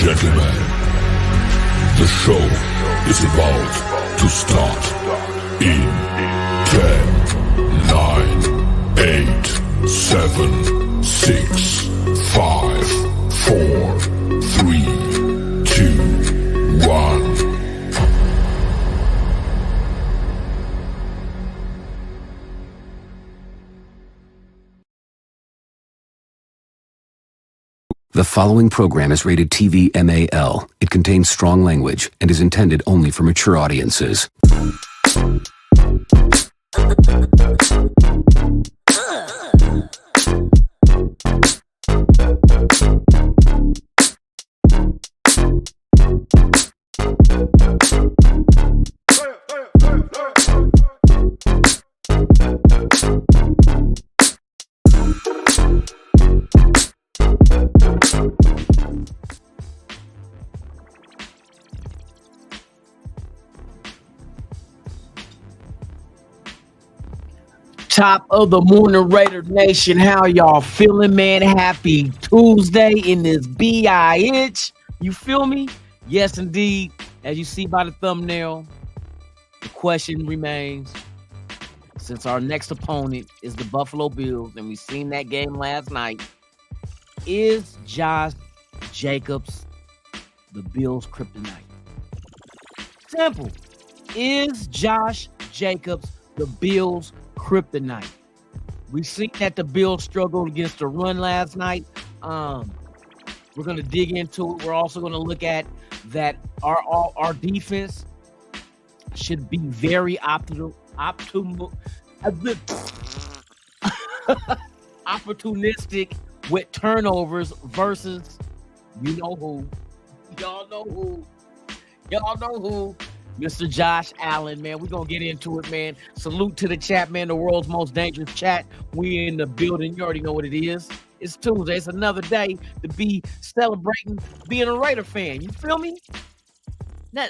gentlemen, the show is about to start in 10, 9, 8, 7, 6, 5, 4, 3, 2, 1. The following program is rated TV MAL. It contains strong language and is intended only for mature audiences. Top of the morning, Raider Nation. How y'all feeling, man? Happy Tuesday in this bitch. You feel me? Yes, indeed. As you see by the thumbnail, the question remains, since our next opponent is the Buffalo Bills, and we seen that game last night, is Josh Jacobs the Bills' kryptonite? Simple. Is Josh Jacobs the Bills' kryptonite? We've seen that the Bills struggled against the run last night. We're going to dig into it. We're also going to look at that our defense should be very opportunistic with turnovers versus you know who. Y'all know who. Mr. Josh Allen, man. We're going to get into it, man. Salute to the chat, man. The world's most dangerous chat. We in the building. You already know what it is. It's Tuesday. It's another day to be celebrating being a Raider fan. You feel me?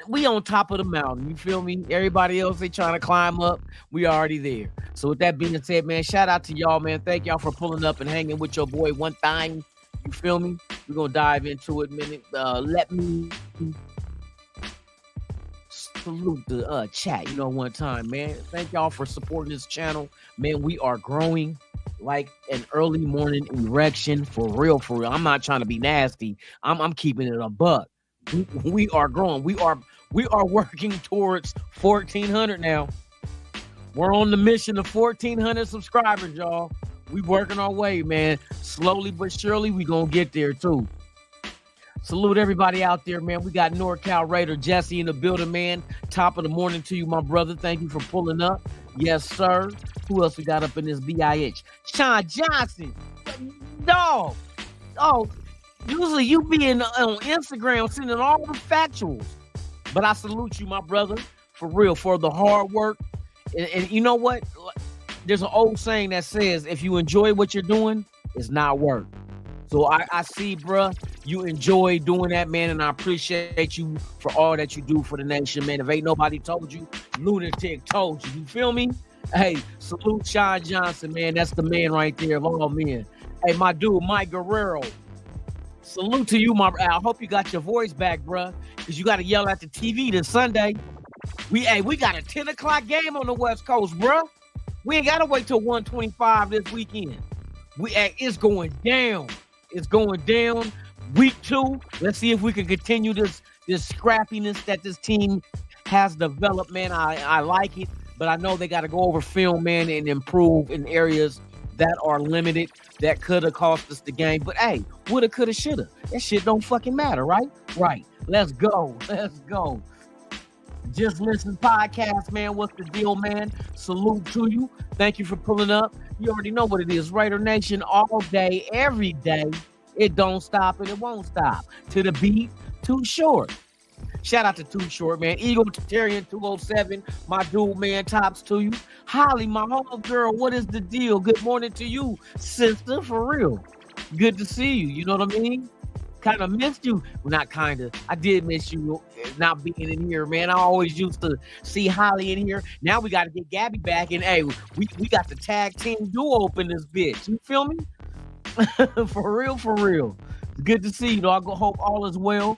We on top of the mountain. You feel me? Everybody else, they trying to climb up. We already there. So with that being said, man, shout out to y'all, man. Thank y'all for pulling up and hanging with your boy one time. You feel me? We're going to dive into it, man. Let me salute the chat, one time, man. Thank y'all for supporting this channel, man. We are growing like an early morning erection, for real. I'm not trying to be nasty. I'm keeping it a buck. We are growing. We are working towards 1,400 now. We're on the mission of 1,400 subscribers, y'all. We working our way, man. Slowly but surely, we gonna get there too. Salute everybody out there, man. We got NorCal Raider Jesse in the building, man. Top of the morning to you, my brother. Thank you for pulling up. Yes, sir. Who else we got up in this BIH? Sean Johnson. Dog. Oh, usually you be on Instagram sending all the factuals. But I salute you, my brother, for real, for the hard work. And you know what? There's an old saying that says, if you enjoy what you're doing, it's not work. So I see, bruh, you enjoy doing that, man, and I appreciate you for all that you do for the nation, man. If ain't nobody told you, lunatic told you. You feel me? Hey, salute Sean Johnson, man. That's the man right there of all men. Hey, my dude, Mike Guerrero. Salute to you, I hope you got your voice back, bruh, because you got to yell at the TV this Sunday. We got a 10 o'clock game on the West Coast, bruh. We ain't got to wait till 1:25 this weekend. It's going down. It's going down. Week 2. Let's see if we can continue this scrappiness that this team has developed, man. I like it, but I know they got to go over film, man, and improve in areas that are limited that could have cost us the game. But hey, woulda, coulda, shoulda. That shit don't fucking matter, right? Right. Let's go. Just Listen podcast, man. What's the deal, man? Salute to you. Thank you for pulling up. You already know what it is. Raider Nation all day, every day. It don't stop and it won't stop. To the beat, Too Short. Shout out to Too Short, man. Eagle Tertarian 207. My dude, man. Tops to you. Holly, my home girl. What is the deal? Good morning to you, sister. For real. Good to see you. You know what I mean? Kind of missed you. Well, not kind of. I did miss you not being in here, man. I always used to see Holly in here. Now we got to get Gabby back. And, hey, we got the tag team duo up in this bitch. You feel me? For real. Good to see you, dog. I hope all is well.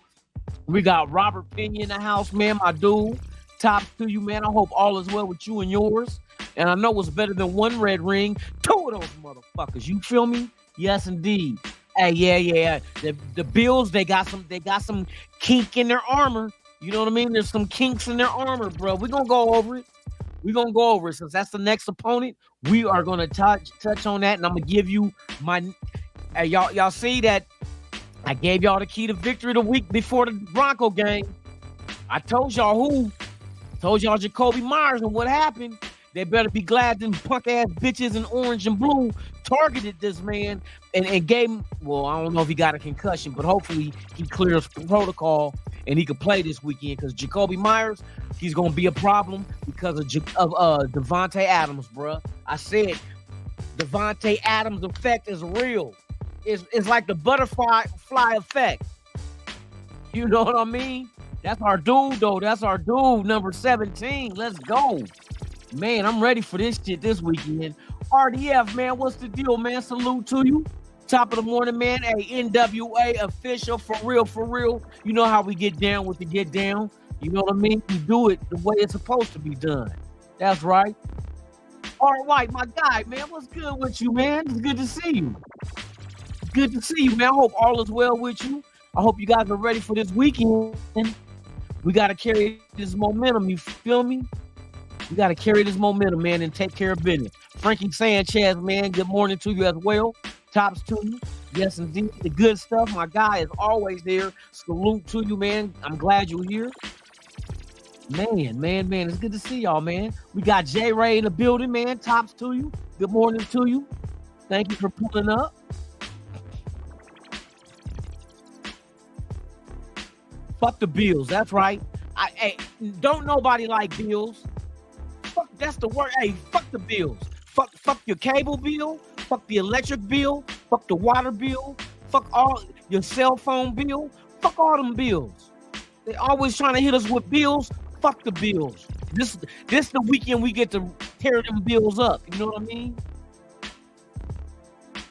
We got Robert Pena in the house, man. My dude. Tops to you, man. I hope all is well with you and yours. And I know it's better than one red ring. Two of those motherfuckers. You feel me? Yes, indeed. Hey, yeah. The Bills, they got some kink in their armor. You know what I mean? There's some kinks in their armor, bro. We're gonna go over it. Since that's the next opponent. We are gonna touch on that, and I'm gonna give you my. Hey, y'all see that? I gave y'all the key to victory the week before the Bronco game. I told y'all who. Told y'all Jacoby Myers, and what happened? They better be glad them punk ass bitches in orange and blue targeted this man and gave him. Well, I don't know if he got a concussion, but hopefully he clears the protocol and he could play this weekend. Because Jacoby Myers, he's gonna be a problem because of Devontae Adams, bruh. I said Devontae Adams effect is real. It's like the butterfly effect. You know what I mean? That's our dude, though. That's our dude, number 17. Let's go. Man, I'm ready for this shit this weekend. RDF, man, what's the deal, man? Salute to you. Top of the morning, man. Hey, NWA official, for real. You know how we get down with the get down. You know what I mean? We do it the way it's supposed to be done. That's right. All right, my guy, man, what's good with you, man? It's good to see you. Good to see you, man. I hope all is well with you. I hope you guys are ready for this weekend. We got to carry this momentum, you feel me? We got to carry this momentum, man, and take care of business. Frankie Sanchez, man, good morning to you as well. Tops to you. Yes, indeed. The good stuff. My guy is always there. Salute to you, man. I'm glad you're here. Man. It's good to see y'all, man. We got J Ray in the building, man. Tops to you. Good morning to you. Thank you for pulling up. Fuck the Bills. That's right. Hey, don't nobody like Bills. Fuck, that's the word. Hey, fuck the Bills. Fuck your cable bill. Fuck the electric bill. Fuck the water bill. Fuck all your cell phone bill. Fuck all them bills. They always trying to hit us with bills. Fuck the bills. This the weekend we get to tear them bills up. You know what I mean?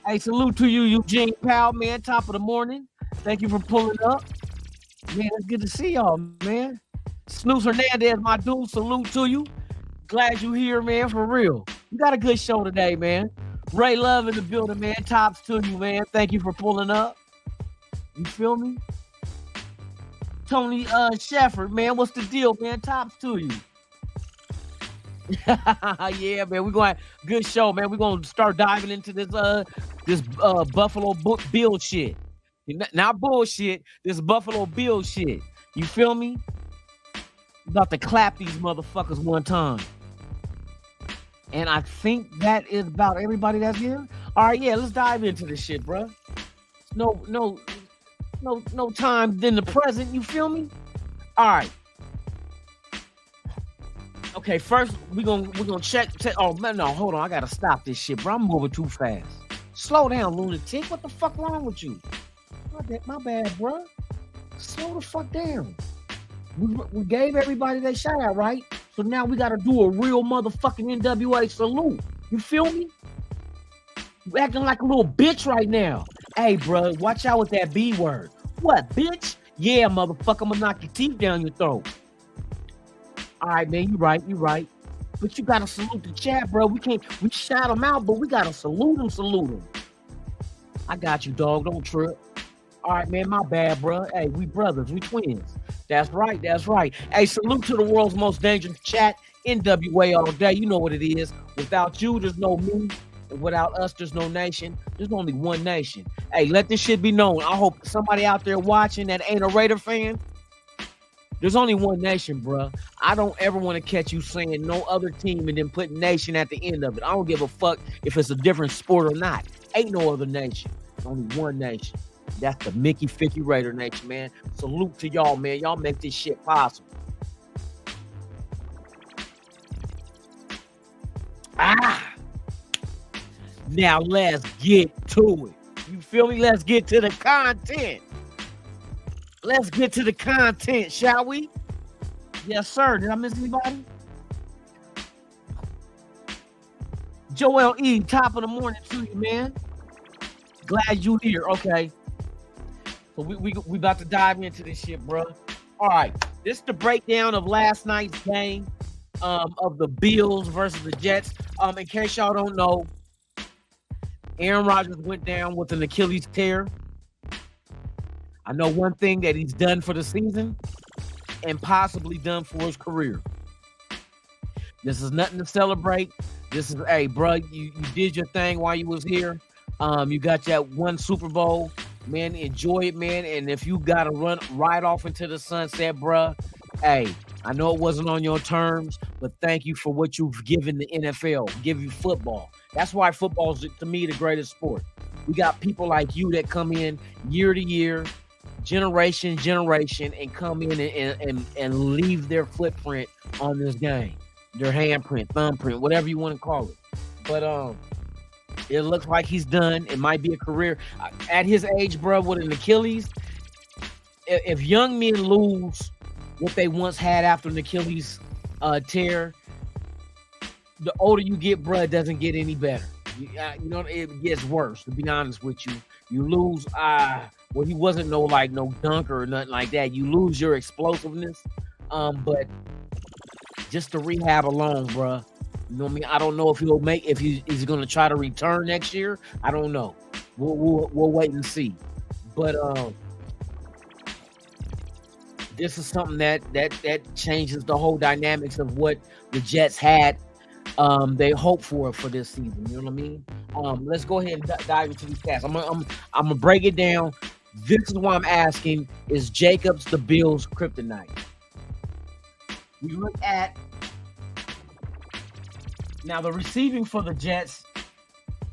Hey, salute to you, Eugene Powell, man. Top of the morning. Thank you for pulling up. Man, it's good to see y'all, man. Snooze Hernandez, my dude, salute to you. Glad you here, man, for real. You got a good show today, man. Ray Love in the building, man. Tops to you, man. Thank you for pulling up. You feel me? Tony Shefford, man, what's the deal, man? Tops to you. Yeah, man, we're going to have a good show, man. We're going to start diving into this Buffalo Bill shit. Not bullshit, this Buffalo Bill shit. You feel me? About to clap these motherfuckers one time. And I think that is about everybody that's here. All right, yeah, let's dive into this shit, bro. No time than the present. You feel me? All right. Okay, first we're gonna check. Oh man, no, hold on. I gotta stop this shit, bro. I'm moving too fast. Slow down, lunatic. What the fuck wrong with you? My bad, bro. Slow the fuck down. We gave everybody their shout out, right? So now we gotta do a real motherfucking NWA salute. You feel me? You acting like a little bitch right now. Hey, bro, watch out with that B word. What, bitch? Yeah, motherfucker, I'm gonna knock your teeth down your throat. All right, man, you right. But you gotta salute the chat, bro. We shout them out, but we gotta salute them. I got you, dog. Don't trip. All right, man, my bad, bro. Hey, we brothers, we twins. That's right. Hey, salute to the world's most dangerous chat, NWA all day. You know what it is. Without you, there's no me. And without us, there's no nation. There's only one nation. Hey, let this shit be known. I hope somebody out there watching that ain't a Raider fan. There's only one nation, bro. I don't ever want to catch you saying no other team and then put nation at the end of it. I don't give a fuck if it's a different sport or not. Ain't no other nation. Only one nation. That's the Mickey Ficky Raider Nation, man. Salute to y'all, man. Y'all make this shit possible. Now let's get to it. You feel me? Let's get to the content. Let's get to the content, shall we? Yes, sir. Did I miss anybody? Joel E., top of the morning to you, man. Glad you here. Okay. So we about to dive into this shit, bro. All right, this is the breakdown of last night's game of the Bills versus the Jets. In case y'all don't know, Aaron Rodgers went down with an Achilles tear. I know one thing that he's done for the season and possibly done for his career. This is nothing to celebrate. This is, hey, bro, you did your thing while you was here. You got that one Super Bowl. Man, enjoy it, man. And if you got to run right off into the sunset, bruh, hey, I know it wasn't on your terms, but thank you for what you've given the NFL, give you football. That's why football is, to me, the greatest sport. We got people like you that come in year to year, generation, and come in and leave their footprint on this game, their handprint, thumbprint, whatever you want to call it. But it looks like he's done. It might be a career. At his age, bro, with an Achilles, if young men lose what they once had after an Achilles tear, the older you get, bro, it doesn't get any better. You know, it gets worse, to be honest with you. You lose, well, he wasn't no dunker or nothing like that. You lose your explosiveness. But just the rehab alone, bro, you know what I mean? I don't know if he's going to try to return next year. I don't know. We'll wait and see. But this is something that changes the whole dynamics of what the Jets had. They hope for this season. You know what I mean? Let's go ahead and dive into these stats. I'm gonna break it down. This is why I'm asking: is Jacobs the Bills' kryptonite? We look at now the receiving for the Jets,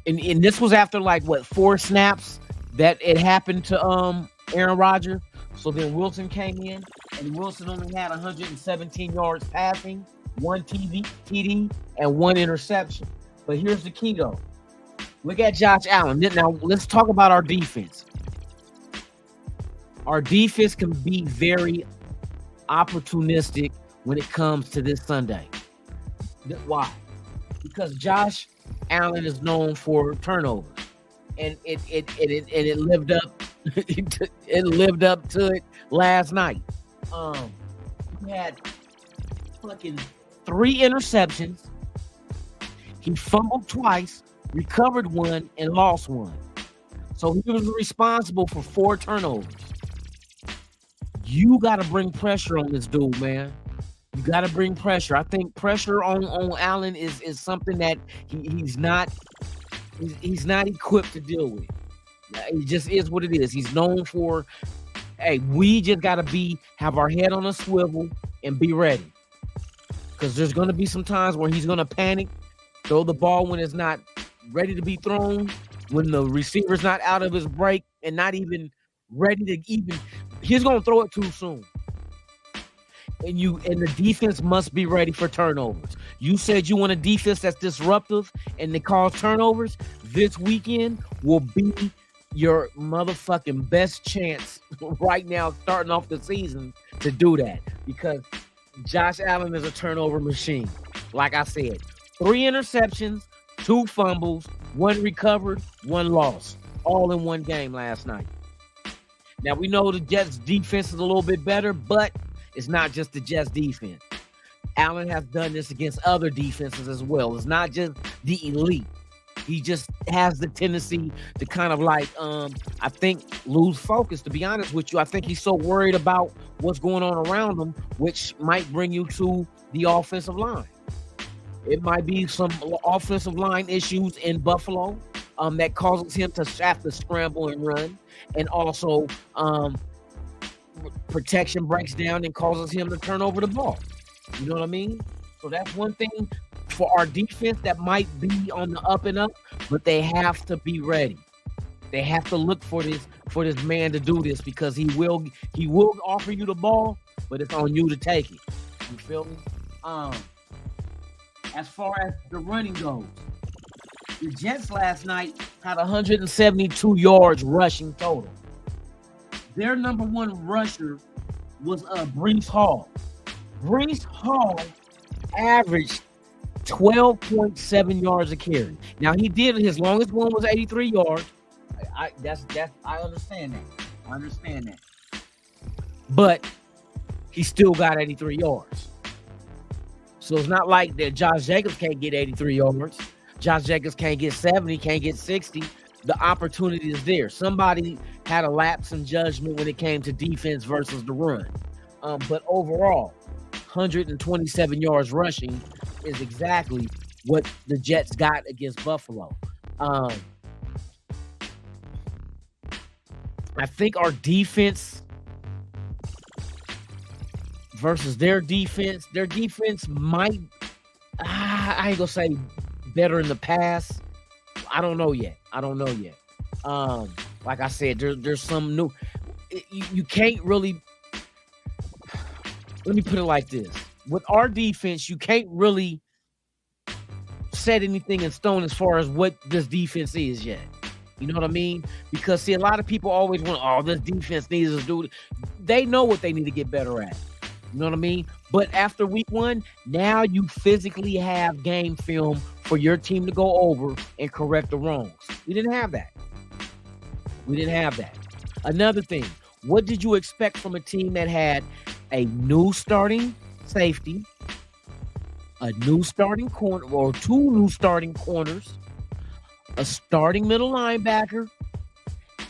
and this was after 4 snaps that it happened to Aaron Rodgers. So then Wilson came in, and Wilson only had 117 yards passing, 1 TD, and 1 interception. But here's the key, though. Look at Josh Allen. Now, let's talk about our defense. Our defense can be very opportunistic when it comes to this Sunday. Why? Because Josh Allen is known for turnovers, and it lived up. It lived up to it last night. He had fucking 3 interceptions. He fumbled twice, recovered 1, and lost 1. So he was responsible for 4 turnovers. You got to bring pressure on this dude, man. You got to bring pressure. I think pressure on Allen is something that he's not equipped to deal with. It just is what it is. He's known for, hey, we just got to have our head on a swivel and be ready. Because there's going to be some times where he's going to panic, throw the ball when it's not ready to be thrown, when the receiver's not out of his break and not even ready to he's going to throw it too soon. And the defense must be ready for turnovers. You said you want a defense that's disruptive and they cause turnovers. This weekend will be your motherfucking best chance right now, starting off the season, to do that, because Josh Allen is a turnover machine. Like I said, 3 interceptions, 2 fumbles, 1 recovered, 1 lost, all in one game last night. Now, we know the Jets' defense is a little bit better, but it's not just the Jets' defense. Allen has done this against other defenses as well. It's not just the elite. He just has the tendency to kind of I think, lose focus, to be honest with you. I think he's so worried about what's going on around him, which might bring you to the offensive line. It might be some offensive line issues in Buffalo that causes him to have to scramble and run. And also protection breaks down and causes him to turn over the ball. You know what I mean? So that's one thing for our defense that might be on the up and up, but they have to be ready. They have to look for this man to do this, because he will offer you the ball, but it's on you to take it. You feel me? As far as the running goes, the Jets last night had 172 yards rushing total. Their number 1 rusher was Breece Hall. Breece Hall averaged 12.7 yards a carry. Now, he did, his longest one was 83 yards. I understand that. I understand that. But he still got 83 yards. So it's not like that Josh Jacobs can't get 83 yards. Josh Jacobs can't get 70, can't get 60. The opportunity is there. Somebody had a lapse in judgment when it came to defense versus the run. But overall, 127 yards rushing is exactly what the Jets got against Buffalo. I think our defense versus their defense might, I ain't gonna say better in the past. I don't know yet. Like I said, there's some new, you can't really, let me put it like this. With our defense, you can't really set anything in stone as far as what this defense is yet. You know what I mean? Because, see, a lot of people always want, this defense needs to do. They know what they need to get better at. You know what I mean? But after week 1, now you physically have game film for your team to go over and correct the wrongs. We didn't have that. Another thing, what did you expect from a team that had a new starting safety, a new starting corner, or 2 new starting corners, a starting middle linebacker,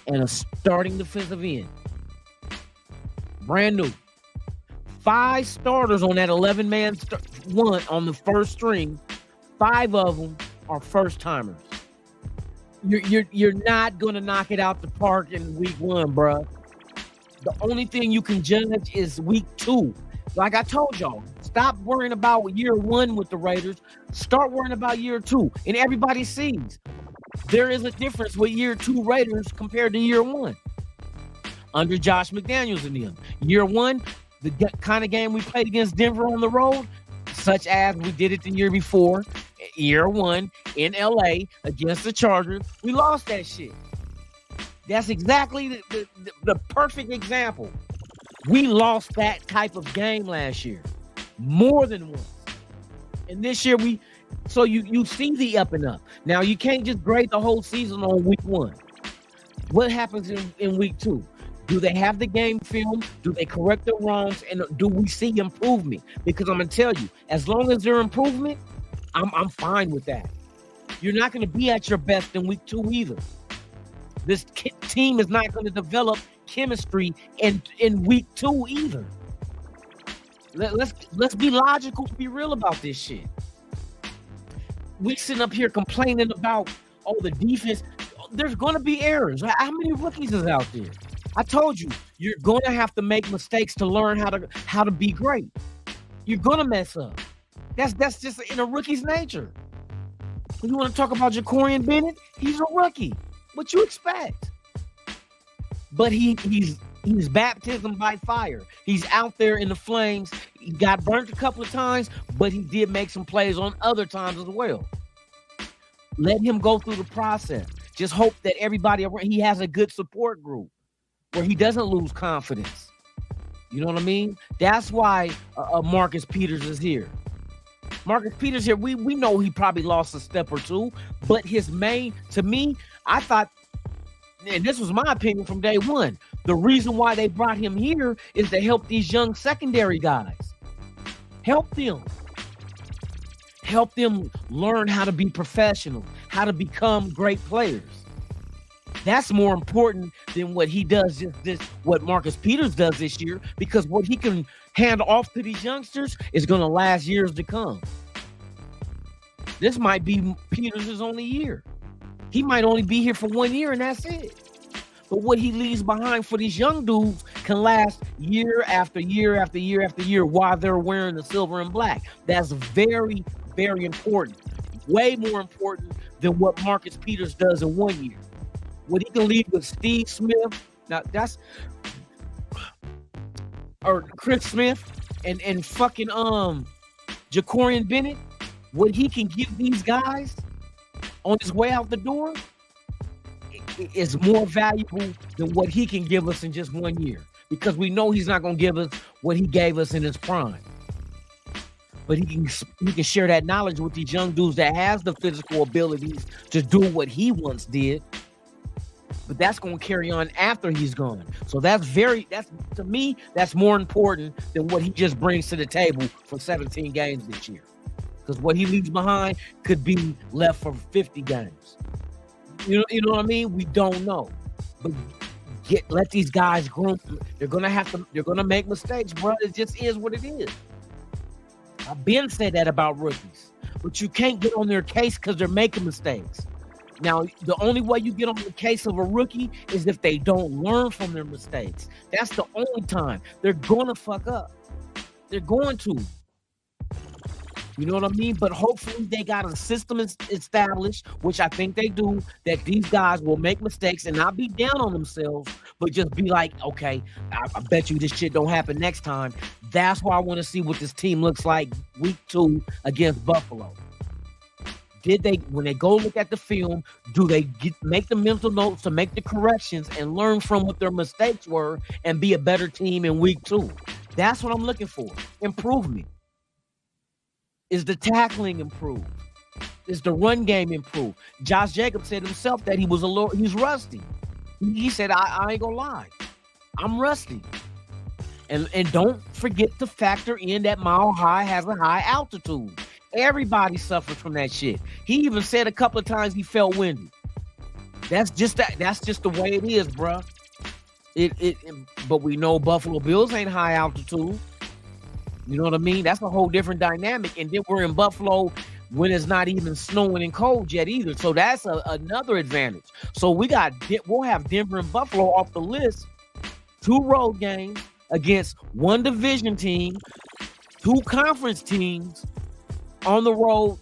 and a starting defensive end? Brand new. 5 starters on that 11-man one on the first string. 5 of them are first timers. You're not gonna knock it out the park in week 1, bro. The only thing you can judge is week 2. Like I told y'all, stop worrying about year 1 with the Raiders. Start worrying about year 2. And everybody sees there is a difference with year 2 Raiders compared to year 1. Under Josh McDaniels and them. Year 1, the kind of game we played against Denver on the road, such as we did it the year before, year 1 in LA against the Chargers, we lost that shit. That's exactly the perfect example. We lost that type of game last year, more than once. And this year so you see the up and up. Now you can't just grade the whole season on week 1. What happens in week 2? Do they have the game film? Do they correct their wrongs? And do we see improvement? Because I'm gonna tell you, as long as there's improvement, I'm fine with that. You're not gonna be at your best in week 2 either. This team is not going to develop chemistry in week 2 either. Let's be logical, be real about this shit. We sitting up here complaining about the defense. There's going to be errors. How many rookies is out there? I told you, you're going to have to make mistakes to learn how to be great. You're going to mess up. That's just in a rookie's nature. You want to talk about Jacorian Bennett? He's a rookie. What you expect? But he's baptism by fire. He's out there in the flames. He got burnt a couple of times, but he did make some plays on other times as well. Let him go through the process. Just hope that everybody around, he has a good support group where he doesn't lose confidence. You know what I mean? That's why Marcus Peters is here. Marcus Peters here, we know he probably lost a step or 2, but to me, I thought, and this was my opinion from day 1, the reason why they brought him here is to help these young secondary guys. Help them learn how to be professional, how to become great players. That's more important than what he does, what Marcus Peters does this year, because what he can hand off to these youngsters is going to last years to come. This might be Peters' only year. He might only be here for 1 year and that's it. But what he leaves behind for these young dudes can last year after year after year after year while they're wearing the silver and black. That's very, very important. Way more important than what Marcus Peters does in 1 year. What he can leave with Steve Smith, or Chris Smith and fucking Jacorian Bennett, what he can give these guys on his way out the door is more valuable than what he can give us in just 1 year, because we know he's not going to give us what he gave us in his prime. But he can share that knowledge with these young dudes that has the physical abilities to do what he once did. but that's going to carry on after he's gone. So that's to me, that's more important than what he just brings to the table for 17 games this year. Because what he leaves behind could be left for 50 games. You know what I mean? We don't know. But let these guys grow. They're gonna make mistakes, bro. It just is what it is. I've been said that about rookies, but you can't get on their case because they're making mistakes. Now, the only way you get on the case of a rookie is if they don't learn from their mistakes. That's the only time. They're gonna fuck up. They're going to. You know what I mean? But hopefully they got a system established, which I think they do, that these guys will make mistakes and not be down on themselves, but just be like, okay, I bet you this shit don't happen next time. That's why I want to see what this team looks like week 2 against Buffalo. When they go look at the film, do they make the mental notes to make the corrections and learn from what their mistakes were and be a better team in week 2? That's what I'm looking for. Improvement. Is the tackling improved? Is the run game improved? Josh Jacobs said himself that he's rusty. He said, I ain't gonna lie, I'm rusty. And don't forget to factor in that Mile High has a high altitude. Everybody suffers from that shit. He even said a couple of times he felt windy. That's just the way it is, bro. But we know Buffalo Bills ain't high altitude. You know what I mean? That's a whole different dynamic. And then we're in Buffalo when it's not even snowing and cold yet either. So that's another advantage. So we'll have Denver and Buffalo off the list. 2 road games against 1 division team, 2 conference teams on the road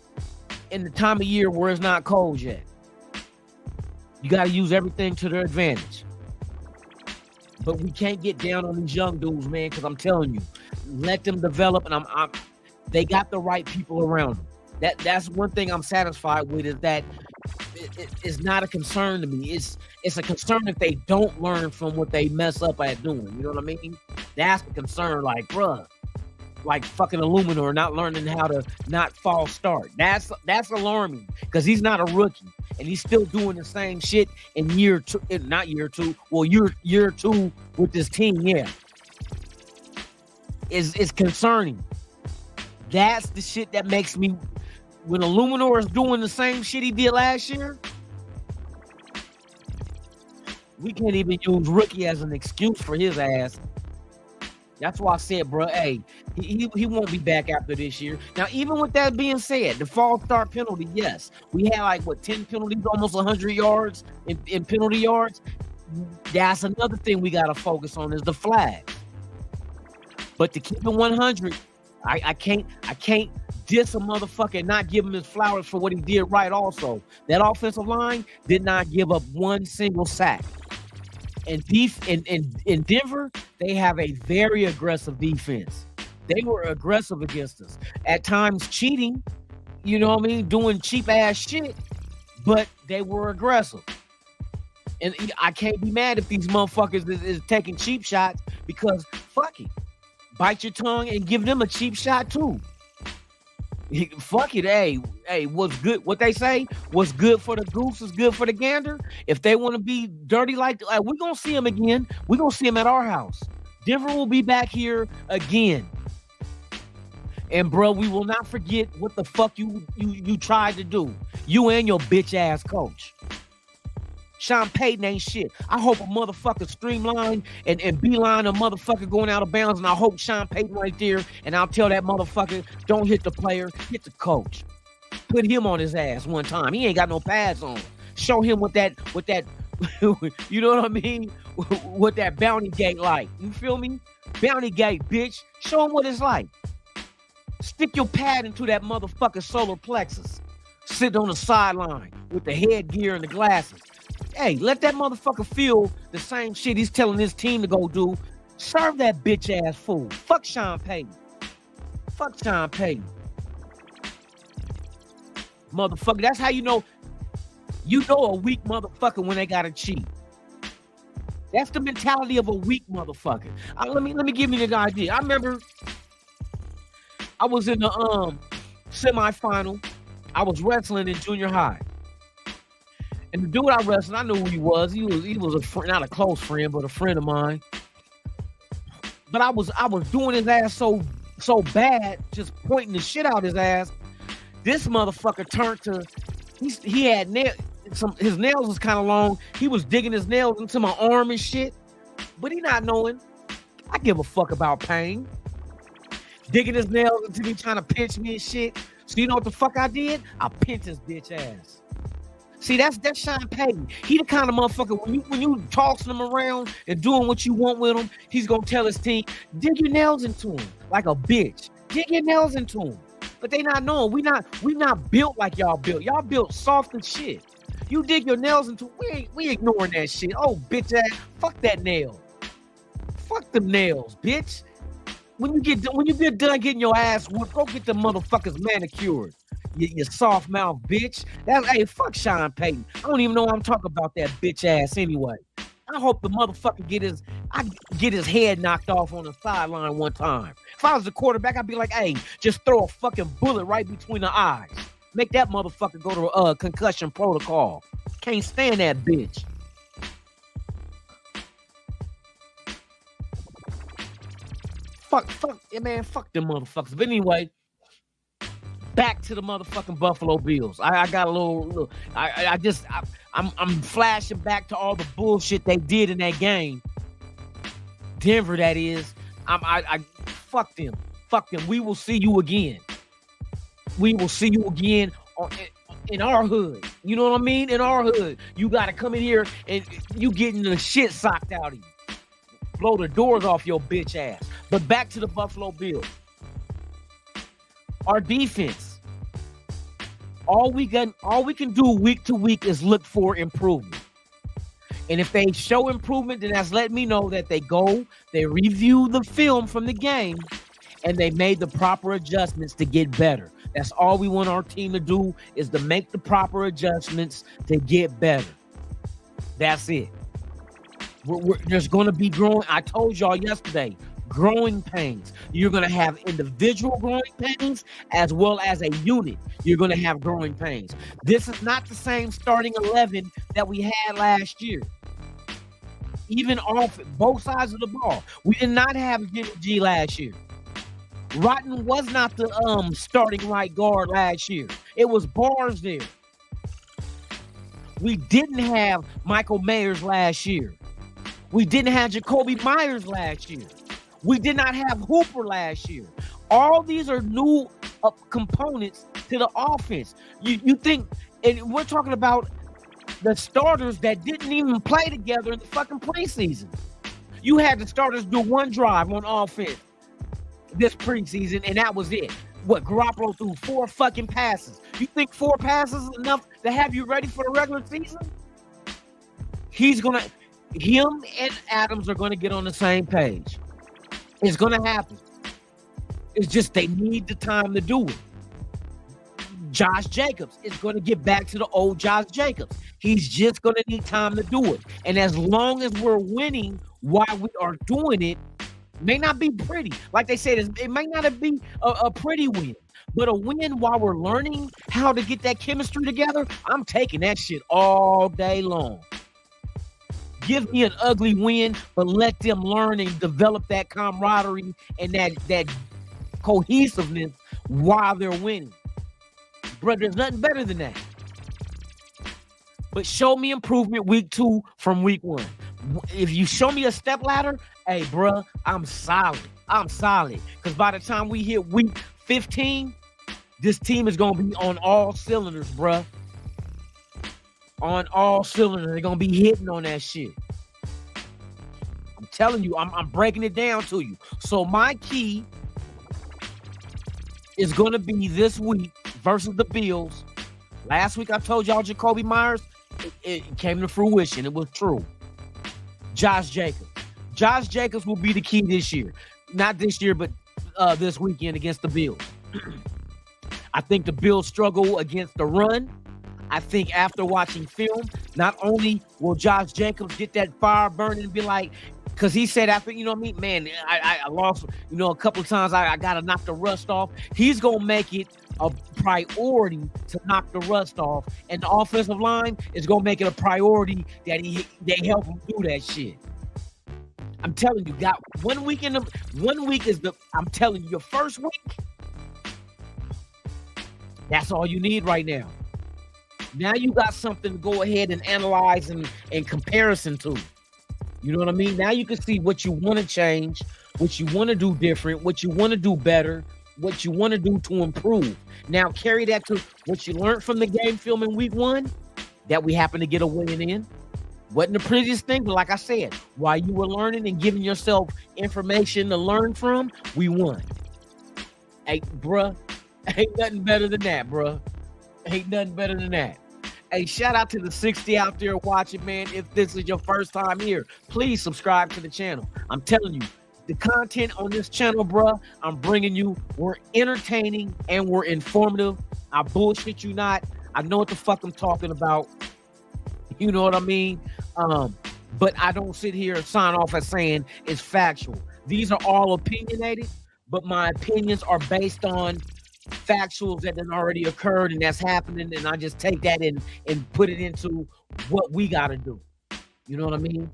in the time of year where it's not cold yet. You got to use everything to their advantage. But we can't get down on these young dudes, man, because I'm telling you, let them develop, and they got the right people around them. That's one thing I'm satisfied with, is that it's not a concern to me. It's a concern if they don't learn from what they mess up at doing. You know what I mean? That's the concern. Like, bruh, like fucking Illuminor not learning how to not false start. That's alarming, because he's not a rookie and he's still doing the same shit in year 2, not year 2. Well, year 2 with this team, yeah. Is concerning. That's the shit that makes me, when Illuminor is doing the same shit he did last year, we can't even use rookie as an excuse for his ass. That's why I said, bro, hey, he won't be back after this year. Now, even with that being said, the false start penalty, yes. We had 10 penalties, almost 100 yards in penalty yards. That's another thing we got to focus on, is the flag. But to keep it 100, I can't diss a motherfucker and not give him his flowers for what he did right also. That offensive line did not give up 1 single sack. And in Denver, they have a very aggressive defense. They were aggressive against us. At times cheating, you know what I mean, doing cheap ass shit, but they were aggressive. And I can't be mad if these motherfuckers is taking cheap shots, because fuck it. Bite your tongue and give them a cheap shot too. Fuck it, hey, what's good? What they say, what's good for the goose is good for the gander. If they want to be dirty like we're gonna see them again. We're gonna see them at our house. Denver will be back here again. And bro, we will not forget what the fuck you tried to do. You and your bitch ass coach. Sean Payton ain't shit. I hope a motherfucker streamline and beeline a motherfucker going out of bounds, and I hope Sean Payton right there, and I'll tell that motherfucker, don't hit the player, hit the coach. Put him on his ass one time. He ain't got no pads on. Show him what that you know what I mean? What that bounty gate like. You feel me? Bounty gate, bitch. Show him what it's like. Stick your pad into that motherfucker's solar plexus. Sit on the sideline with the headgear and the glasses. Hey, let that motherfucker feel the same shit he's telling his team to go do. Serve that bitch ass fool. Fuck Sean Payton. Fuck Sean Payton. Motherfucker, that's how you know a weak motherfucker when they gotta cheat. That's the mentality of a weak motherfucker. Let me give you an idea. I remember I was in the semifinal. I was wrestling in junior high. And the dude I wrestled, I knew who he was. He was a friend, not a close friend, but a friend of mine. But I was doing his ass so bad, just pointing the shit out his ass. This motherfucker turned to he had his nails was kind of long. He was digging his nails into my arm and shit. But he not knowing I give a fuck about pain. Digging his nails into me, trying to pinch me and shit. So you know what the fuck I did? I pinched his bitch ass. See, that's Sean Payton. He the kind of motherfucker, when you tossing him around and doing what you want with him, he's gonna tell his team, dig your nails into him like a bitch. Dig your nails into him. But they not knowing we not built like y'all built. Y'all built soft and shit. You dig your nails into we ignoring that shit. Oh, bitch ass, fuck that nail. Fuck them nails, bitch. When you get done getting your ass whooped, go get the motherfuckers manicured. You soft mouth bitch. Hey, fuck Sean Payton. I don't even know why I'm talking about that bitch ass anyway. I hope the motherfucker get his head knocked off on the sideline one time. If I was the quarterback, I'd be like, hey, just throw a fucking bullet right between the eyes. Make that motherfucker go to concussion protocol. Can't stand that bitch. Fuck, yeah, man, fuck them motherfuckers. But anyway, back to the motherfucking Buffalo Bills. I got a little I'm flashing back to all the bullshit they did in that game. Denver, that is. I fuck them. Fuck them. We will see you again. We will see you again in our hood. You know what I mean? In our hood. You got to come in here and you getting the shit socked out of you. Blow the doors off your bitch ass. But back to the Buffalo Bills. Our defense. All we can do week to week is look for improvement. And if they show improvement, then that's letting me know that they review the film from the game, and they made the proper adjustments to get better. That's all we want our team to do, is to make the proper adjustments to get better. That's it. There's going to be growing. I told y'all yesterday, growing pains. You're going to have individual growing pains as well as a unit. You're going to have growing pains. This is not the same starting 11 that we had last year. Even off both sides of the ball. We did not have Jimmy G last year. Rotten was not the starting right guard last year. It was Bars there. We didn't have Michael Mayers last year. We didn't have Jacoby Myers last year. We did not have Hooper last year. All these are new components to the offense. You think, and we're talking about the starters that didn't even play together in the fucking preseason. You had the starters do one drive on offense this preseason, and that was it. What, Garoppolo threw 4 fucking passes. You think 4 passes is enough to have you ready for the regular season? Him and Adams are gonna get on the same page. It's gonna happen. It's just they need the time to do it. Josh Jacobs is going to get back to the old Josh Jacobs. He's just going to need time to do it. And as long as we're winning while we are doing it, may not be pretty. Like they said, it may not be a pretty win, but a win while we're learning how to get that chemistry together, I'm taking that shit all day long. Give me an ugly win, but let them learn and develop that camaraderie and that cohesiveness while they're winning. Bro, there's nothing better than that. But show me improvement week 2 from week 1. If you show me a step ladder, hey, bro, I'm solid. I'm solid. Because by the time we hit week 15, this team is going to be on all cylinders, bro. On all cylinders. They're going to be hitting on that shit. I'm telling you, I'm breaking it down to you. So my key is going to be this week versus the Bills. Last week I told y'all Jacoby Myers, it came to fruition. It was true. Josh Jacobs. Josh Jacobs will be the key this year. Not this year, but this weekend against the Bills. I think the Bills struggle against the run. I think after watching film, not only will Josh Jacobs get that fire burning and be like, because he said after, you know what I mean? Man, I lost, a couple of times. I got to knock the rust off. He's going to make it a priority to knock the rust off, and the offensive line is gonna make it a priority that they help him do that shit. I'm telling you, got 1 week in the 1 week is the. I'm telling you, your first week. That's all you need right now. Now you got something to go ahead and analyze and comparison to. You know what I mean? Now you can see what you want to change, what you want to do different, what you want to do better, what you want to do to improve. Now carry that to what you learned from the game film in week 1 that we happen to get a win in. Wasn't the prettiest thing, but like I said, while you were learning and giving yourself information to learn from, we won. Hey, bruh, ain't nothing better than that, bruh. Ain't nothing better than that. Hey, shout out to the 60 out there watching, man. If this is your first time here, please subscribe to the channel. I'm telling you, the content on this channel, bruh, I'm bringing you, we're entertaining and we're informative. I bullshit you not. I know what the fuck I'm talking about. You know what I mean? But I don't sit here and sign off as saying it's factual. These are all opinionated, but my opinions are based on factuals that have already occurred and that's happening, and I just take that in and put it into what we got to do. You know what I mean?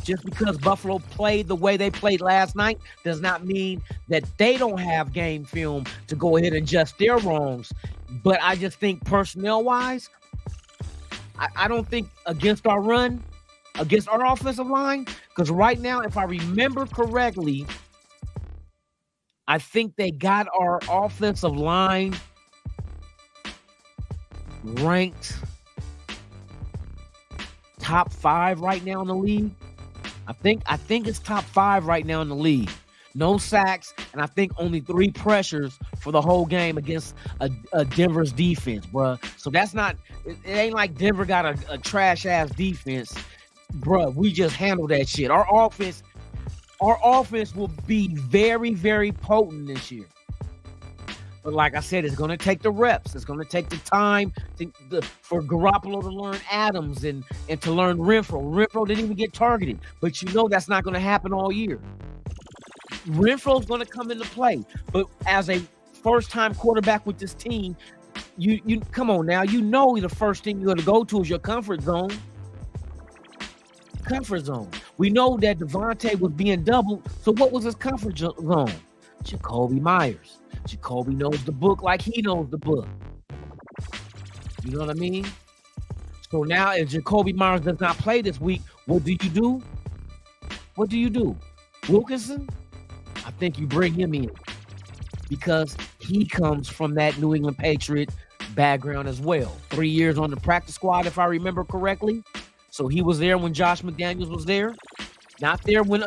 Just because Buffalo played the way they played last night does not mean that they don't have game film to go ahead and adjust their wrongs. But I just think personnel-wise, I don't think against our run, against our offensive line, because right now, if I remember correctly, I think they got our offensive line ranked top 5 right now in the league. I think it's top 5 right now in the league. No sacks, and I think only 3 pressures for the whole game against a Denver's defense, bruh. So that's not, it ain't like Denver got a trash-ass defense. Bruh, we just handle that shit. Our offense will be very, very potent this year. But like I said, it's going to take the reps. It's going to take the time for Garoppolo to learn Adams and to learn Renfro. Renfro didn't even get targeted, but you know that's not going to happen all year. Renfro's going to come into play, but as a first-time quarterback with this team, you come on now. You know the first thing you're going to go to is your comfort zone. Comfort zone. We know that Devontae was being doubled, so what was his comfort zone? Jacoby Myers. Jacoby knows the book like he knows the book. You know what I mean? So now if Jacoby Myers does not play this week, what do you do? What do you do? Wilkinson? I think you bring him in because he comes from that New England Patriot background as well. 3 years on the practice squad, if I remember correctly. So he was there when Josh McDaniels was there. Not there when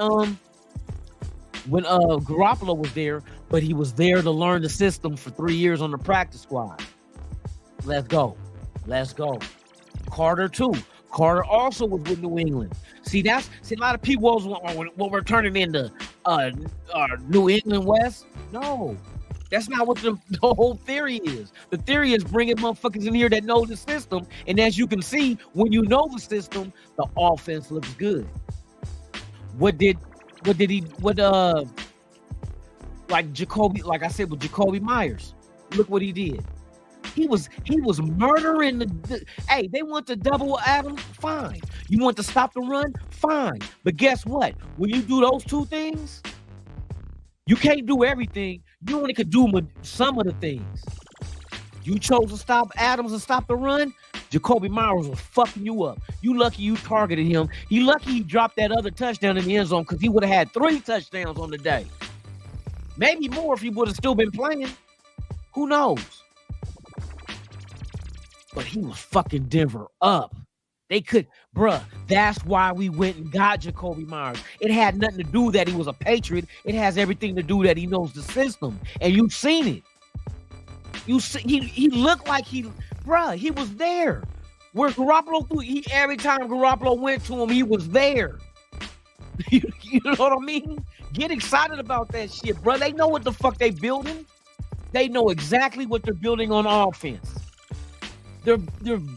Garoppolo was there, but he was there to learn the system for 3 years on the practice squad. Let's go. Let's go. Carter too. Carter also was with New England. See, a lot of people when we're turning into New England West. No, that's not what the whole theory is. The theory is bringing motherfuckers in here that know the system, and as you can see, when you know the system, the offense looks good. Like Jacoby, like I said with Jacoby Myers, look what he did. He was murdering hey, they want to double Adams, fine. You want to stop the run, fine. But guess what? When you do those 2 things, you can't do everything. You only could do some of the things. You chose to stop Adams and stop the run. Jacoby Myers was fucking you up. You lucky you targeted him. You lucky he dropped that other touchdown in the end zone because he would have had 3 touchdowns on the day. Maybe more if he would have still been playing. Who knows? But he was fucking Denver up. They could, bruh, that's why we went and got Jacoby Myers. It had nothing to do that he was a Patriot. It has everything to do that he knows the system. And you've seen it. You see, he looked like he was there. Where Garoppolo every time Garoppolo went to him, he was there. You know what I mean? Get excited about that shit, bro. They know what the fuck they building. They know exactly what they're building on offense. They're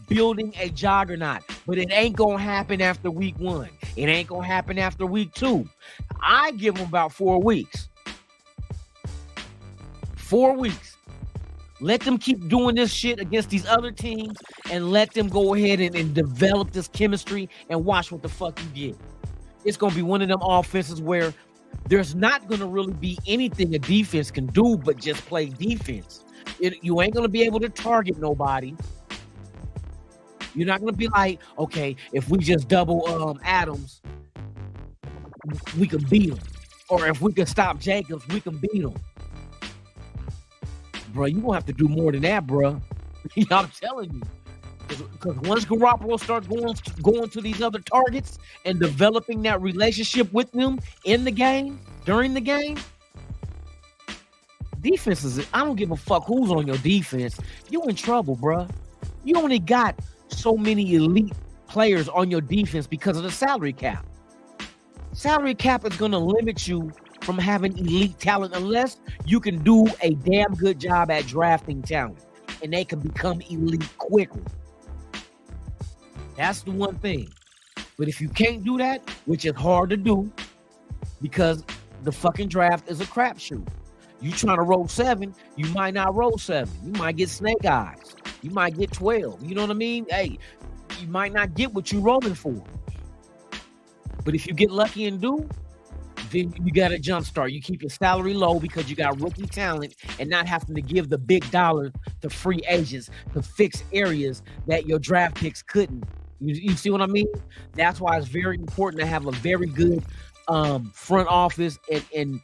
building a juggernaut, but it ain't gonna happen after week 1. It ain't gonna happen after week 2. I give them about 4 weeks. 4 weeks. Let them keep doing this shit against these other teams and let them go ahead and develop this chemistry and watch what the fuck you get. It's going to be one of them offenses where there's not going to really be anything a defense can do but just play defense. You ain't going to be able to target nobody. You're not going to be like, okay, if we just double Adams, we can beat him. Or if we can stop Jacobs, we can beat him. Bro, you're going to have to do more than that, bro. I'm telling you. Because once Garoppolo starts going to these other targets and developing that relationship with them in the game, during the game, defenses, I don't give a fuck who's on your defense. You in trouble, bro. You only got so many elite players on your defense because of the salary cap. Salary cap is going to limit you from having elite talent unless you can do a damn good job at drafting talent and they can become elite quickly. That's the one thing. But if you can't do that, which is hard to do because the fucking draft is a crapshoot. You trying to roll 7, you might not roll 7. You might get snake eyes. You might get 12. You know what I mean? Hey, you might not get what you're rolling for. But if you get lucky and do, then you got a jump start. You keep your salary low because you got rookie talent and not having to give the big dollar to free agents to fix areas that your draft picks couldn't. You see what I mean? That's why it's very important to have a very good front office and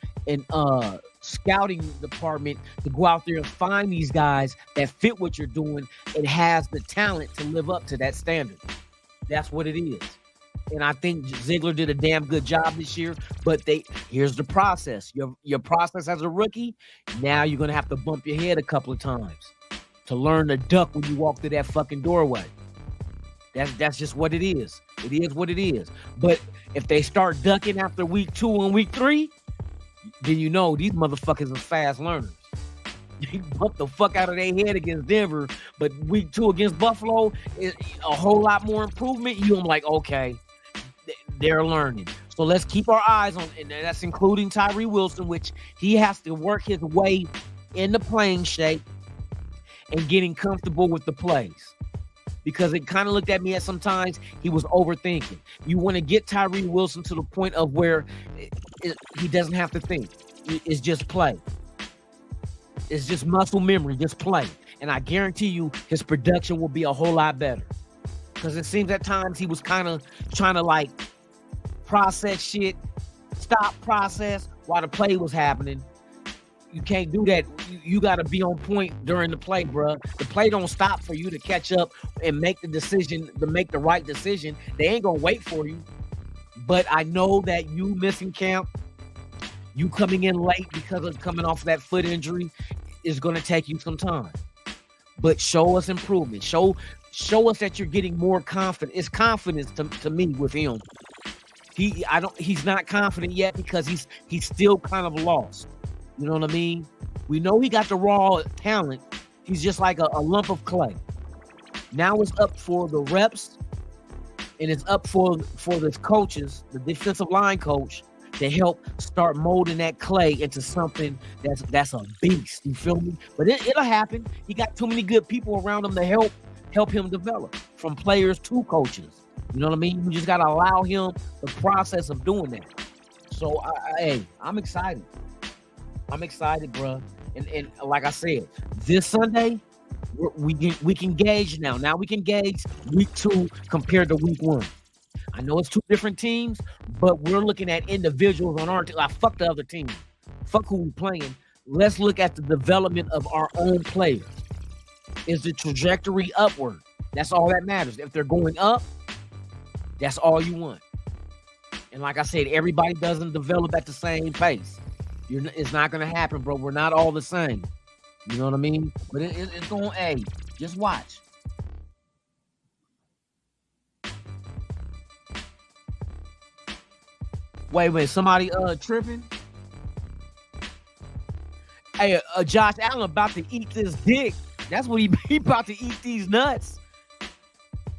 scouting department to go out there and find these guys that fit what you're doing and has the talent to live up to that standard. That's what it is. And I think Ziegler did a damn good job this year, but here's the process. Your process as a rookie, now you're going to have to bump your head a couple of times to learn to duck when you walk through that fucking doorway. That's just what it is. It is what it is. But if they start ducking after week 2 and week 3, then you know these motherfuckers are fast learners. They bump the fuck out of their head against Denver, but week 2 against Buffalo is a whole lot more improvement. I'm like, okay, they're learning. So let's keep our eyes on, and that's including Tyree Wilson, which he has to work his way into playing shape and getting comfortable with the plays. Because it kind of looked at me at sometimes he was overthinking. You want to get Tyree Wilson to the point of where he doesn't have to think. It's just play. It's just muscle memory, just play. And I guarantee you his production will be a whole lot better. Because it seems at times he was kind of trying to like process shit, stop process while the play was happening. You can't do that. You got to be on point during the play, bro. The play don't stop for you to catch up and make the decision, to make the right decision. They ain't going to wait for you. But I know that you missing camp, you coming in late because of coming off that foot injury is going to take you some time. But show us improvement. Show us that you're getting more confident. It's confidence to me with him. He's not confident yet because he's still kind of lost. You know what I mean? We know he got the raw talent. He's just like a lump of clay. Now it's up for the reps, and it's up for the coaches, the defensive line coach, to help start molding that clay into something that's a beast. You feel me? But it'll happen. He got too many good people around him to help him develop, from players to coaches. You know what I mean? You just got to allow him the process of doing that. So, I'm excited. I'm excited, bro. And like I said, this Sunday, we can gauge now. Now we can gauge week 2 compared to week 1. I know it's 2 different teams, but we're looking at individuals on our team. Fuck the other team. Fuck who we playing. Let's look at the development of our own players. Is the trajectory upward? That's all that matters. If they're going up, that's all you want. And like I said, everybody doesn't develop at the same pace. It's not going to happen, bro. We're not all the same. You know what I mean? But it's going to, just watch. Wait, somebody tripping? Hey, Josh Allen about to eat this dick. That's what he about to eat these nuts.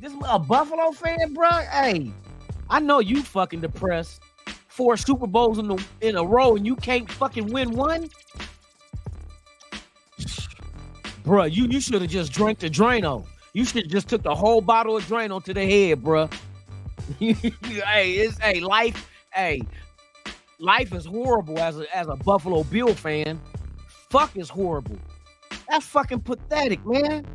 This a Buffalo fan, bro? Hey, I know you fucking depressed. 4 Super Bowls in a row and you can't fucking win one? Bruh, you should have just drank the Drano. You should have just took the whole bottle of Drano to the head, bruh. Life is horrible as a Buffalo Bill fan. Fuck is horrible. That's fucking pathetic, man.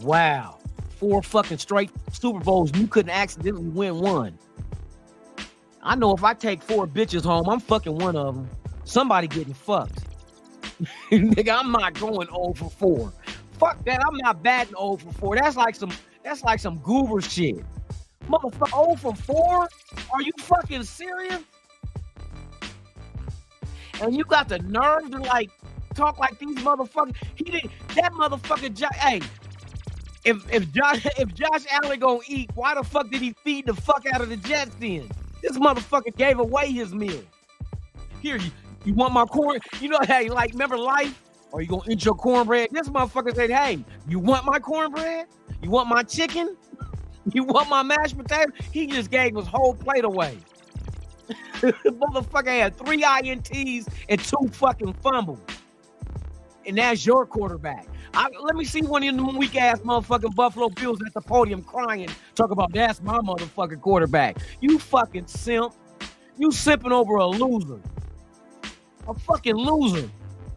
Wow. 4 fucking straight Super Bowls, you couldn't accidentally win one. I know if I take 4 bitches home, I'm fucking one of them. Somebody getting fucked. Nigga, I'm not going 0 for 4. Fuck that. I'm not batting 0 for 4. That's like some goober shit. Motherfucker, 0 for 4? Are you fucking serious? And you got the nerve to like talk like these motherfuckers. That motherfucker. Hey, if Josh Allen gonna eat, why the fuck did he feed the fuck out of the Jets then? This motherfucker gave away his meal. Here, you want my corn? You know, hey, like, remember Life? Or you gonna eat your cornbread? This motherfucker said, hey, you want my cornbread? You want my chicken? You want my mashed potato? He just gave his whole plate away. Motherfucker had 3 INTs and 2 fucking fumbles. And that's your quarterback. Let me see one of them weak-ass motherfucking Buffalo Bills at the podium crying, talk about that's my motherfucking quarterback. You fucking simp. You simping over a loser. A fucking loser.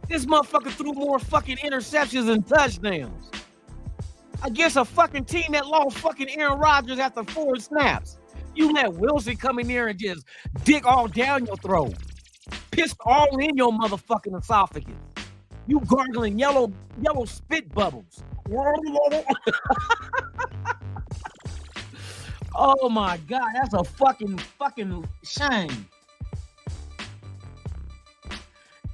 This motherfucker threw more fucking interceptions and touchdowns against a fucking team that lost fucking Aaron Rodgers after 4 snaps. You let Wilson come in there and just dig all down your throat. Pissed all in your motherfucking esophagus. You gargling yellow spit bubbles. Oh my God, that's a fucking shame.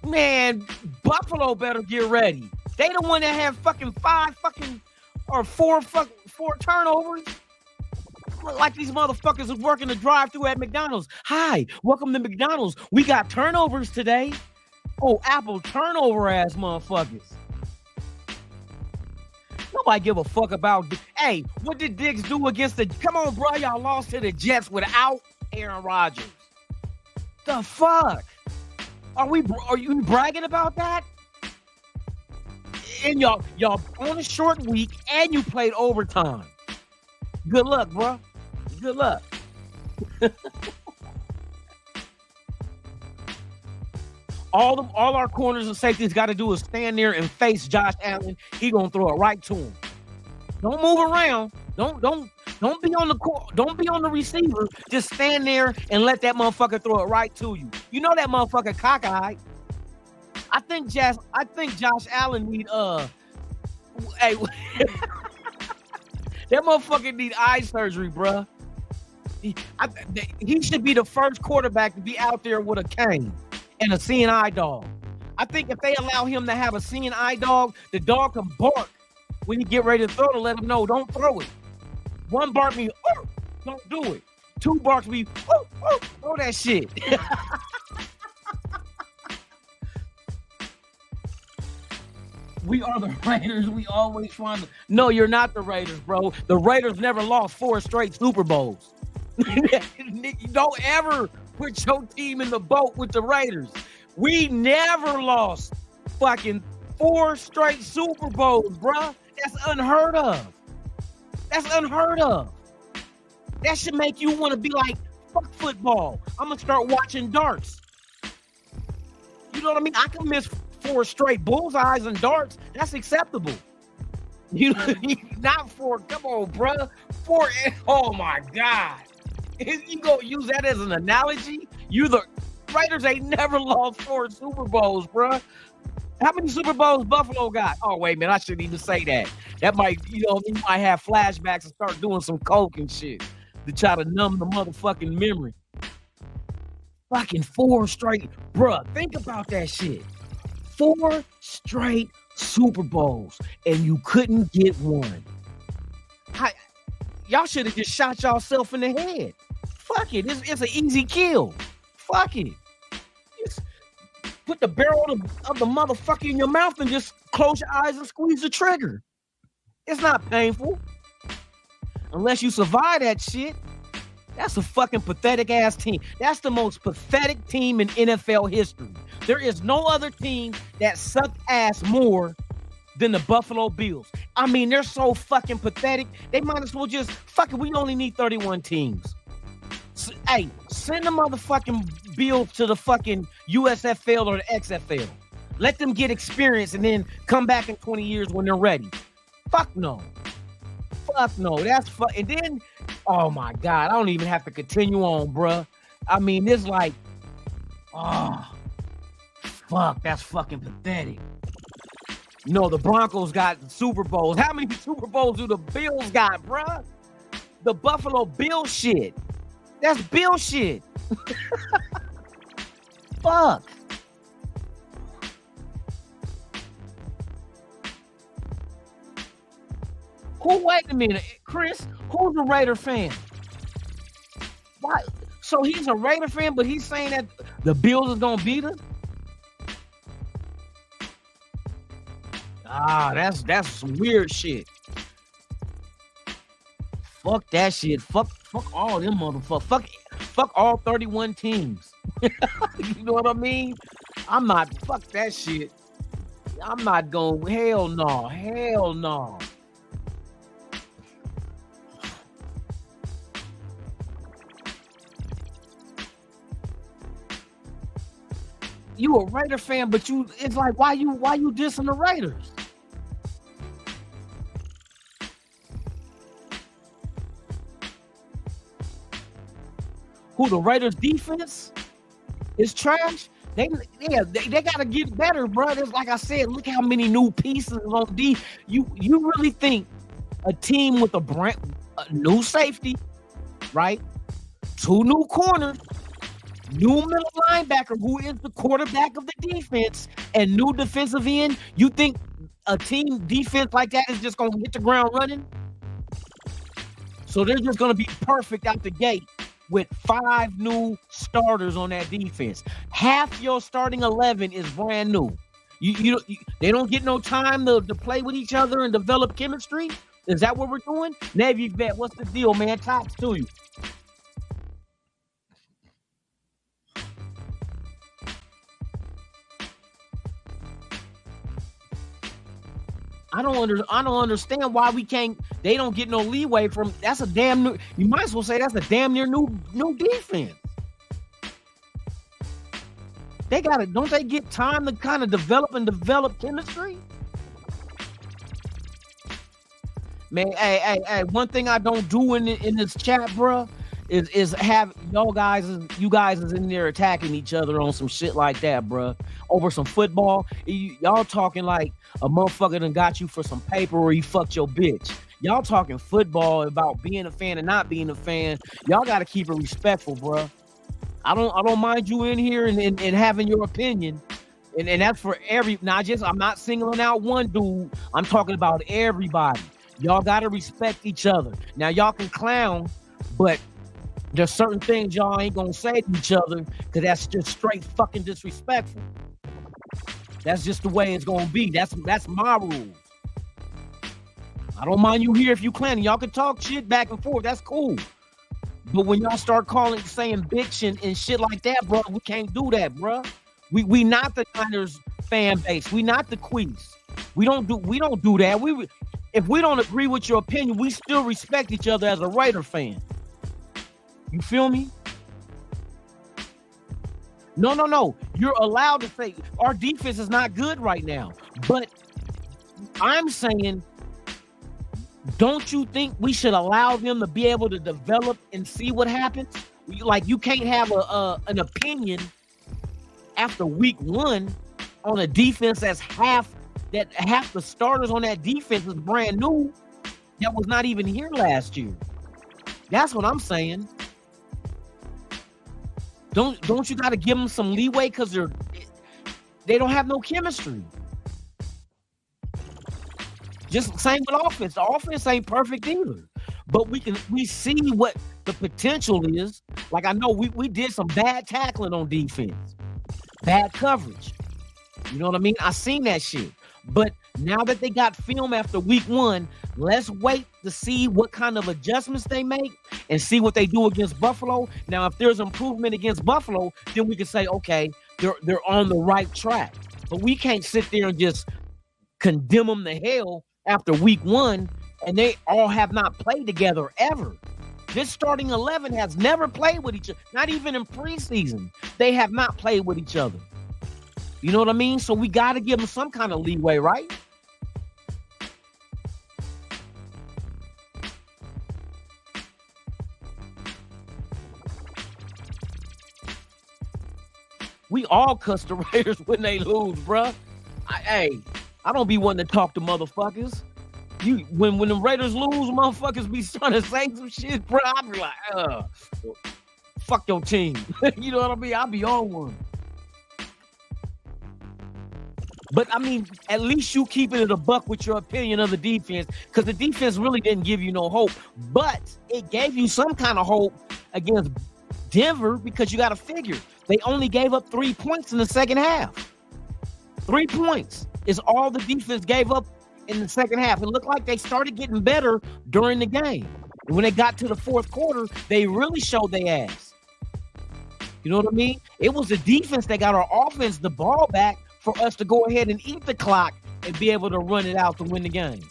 Man, Buffalo better get ready. They the one that have fucking 5 fucking or 4 turnovers. Like these motherfuckers is working the drive-thru at McDonald's. Hi, welcome to McDonald's. We got turnovers today. Oh, Apple turnover ass motherfuckers. Nobody give a fuck about. Hey, what did Diggs do against the? Come on, bro, y'all lost to the Jets without Aaron Rodgers. The fuck? Are you bragging about that? And y'all on a short week, and you played overtime. Good luck, bro. Good luck. All our corners and safeties got to do is stand there and face Josh Allen. He gonna throw it right to him. Don't move around. Don't be on the receiver. Just stand there and let that motherfucker throw it right to you. You know that motherfucker cockeyed. I think Josh Allen need hey that motherfucker need eye surgery, bruh. He should be the first quarterback to be out there with a cane and a seeing eye dog. I think if they allow him to have a seeing eye dog, the dog can bark when he get ready to throw to let him know, don't throw it. 1 bark me, oh, don't do it. 2 barks me, oh, throw that shit. We are the Raiders. We always trying to. No, you're not the Raiders, bro. The Raiders never lost 4 straight Super Bowls. Don't ever put your team in the boat with the Raiders. We never lost fucking 4 straight Super Bowls, bro. That's unheard of. That should make you want to be like, fuck football. I'm going to start watching darts. You know what I mean? I can miss 4 straight bullseyes and darts. That's acceptable. You not 4. Come on, bro. 4. Oh my God. You gonna use that as an analogy? The Raiders ain't never lost 4 Super Bowls, bro. How many Super Bowls Buffalo got? Oh wait, man, I shouldn't even say that. That might, you might have flashbacks and start doing some coke and shit to try to numb the motherfucking memory. Fucking 4 straight, bruh. Think about that shit. 4 straight Super Bowls, and you couldn't get one. Y'all should have just shot yourself in the head. Fuck it. It's an easy kill. Fuck it. Just put the barrel of the motherfucker in your mouth and just close your eyes and squeeze the trigger. It's not painful. Unless you survive that shit. That's a fucking pathetic ass team. That's the most pathetic team in NFL history. There is no other team that sucked ass more than the Buffalo Bills. I mean, they're so fucking pathetic. They might as well just fuck it. We only need 31 teams. Hey, send the motherfucking Bills to the fucking USFL or the XFL. Let them get experience and then come back in 20 years when they're ready. Fuck no. Fuck no. That's fuck. And then, oh my God, I don't even have to continue on, bruh. I mean, it's like, oh, fuck, that's fucking pathetic. You know, the Broncos got Super Bowls. How many Super Bowls do the Bills got, bruh? The Buffalo Bills shit. That's Bill shit. Fuck. Wait a minute, Chris, who's a Raider fan? Why? So he's a Raider fan, but he's saying that the Bills is gonna beat us? Ah, that's some weird shit. Fuck that shit. Fuck all them motherfuckers. Fuck all 31 teams. You know what I mean? I'm not, fuck that shit. I'm not going, hell no. Hell no. You a Raider fan, but it's like, why you dissing the Raiders? Who, the Raiders defense is trash? They got to get better, bro. It's like I said, look how many new pieces on D. You really think a team with a new safety, right? 2 new corners, new middle linebacker who is the quarterback of the defense, and new defensive end, you think a team defense like that is just going to hit the ground running? So they're just going to be perfect out the gate with 5 new starters on that defense. Half your starting 11 is brand new. They don't get no time to play with each other and develop chemistry? Is that what we're doing? Navy vet, what's the deal, man? Tops to you. I don't understand why they don't get no leeway from. That's a damn new. You might as well say that's a damn near new defense. They got it. Don't they get time to kind of develop chemistry? Man, hey, one thing I don't do in this chat, bro, is have you guys is in there attacking each other on some shit like that, bro, over some football. Y'all talking like a motherfucker done got you for some paper or he fucked your bitch. Y'all talking football about being a fan and not being a fan. Y'all got to keep it respectful, bro. I don't mind you in here and having your opinion. And that's for I'm not singling out one dude. I'm talking about everybody. Y'all got to respect each other. Now, y'all can clown, but there's certain things y'all ain't going to say to each other because that's just straight fucking disrespectful. That's just the way it's going to be. That's my rules. I don't mind you here if you clowning. Y'all can talk shit back and forth. That's cool. But when y'all start saying bitch and shit like that, bro, we can't do that, bro. We not the Niners fan base. We not the Queens. We don't do that. If we don't agree with your opinion, we still respect each other as a Raider fan. You feel me? No. You're allowed to say our defense is not good right now. But I'm saying, don't you think we should allow them to be able to develop and see what happens? Like, you can't have an opinion after week 1 on a defense that's half the starters on that defense is brand new that was not even here last year. That's what I'm saying. Don't you got to give them some leeway because they don't have no chemistry. Just same with offense. The offense ain't perfect either, but we see what the potential is. Like, I know we did some bad tackling on defense, bad coverage. You know what I mean? I seen that shit. But now that they got film after week 1, let's wait to see what kind of adjustments they make and see what they do against Buffalo. Now, if there's improvement against Buffalo, then we can say, okay, they're on the right track. But we can't sit there and just condemn them to hell after week 1, and they all have not played together ever. This starting 11 has never played with each other, not even in preseason. They have not played with each other. You know what I mean? So we got to give them some kind of leeway, right? We all cuss the Raiders when they lose, bruh. I don't be wanting to talk to motherfuckers. When the Raiders lose, motherfuckers be trying to say some shit, bro. I be like, fuck your team. You know what I mean? I be on one. But I mean, at least you keeping it a buck with your opinion of the defense, because the defense really didn't give you no hope. But it gave you some kind of hope against Denver, because you got to figure they only gave up 3 points in the second half. 3 points is all the defense gave up in the second half. It looked like they started getting better during the game. And when they got to the fourth quarter, they really showed their ass. You know what I mean? It was the defense that got our offense the ball back for us to go ahead and eat the clock and be able to run it out to win the game.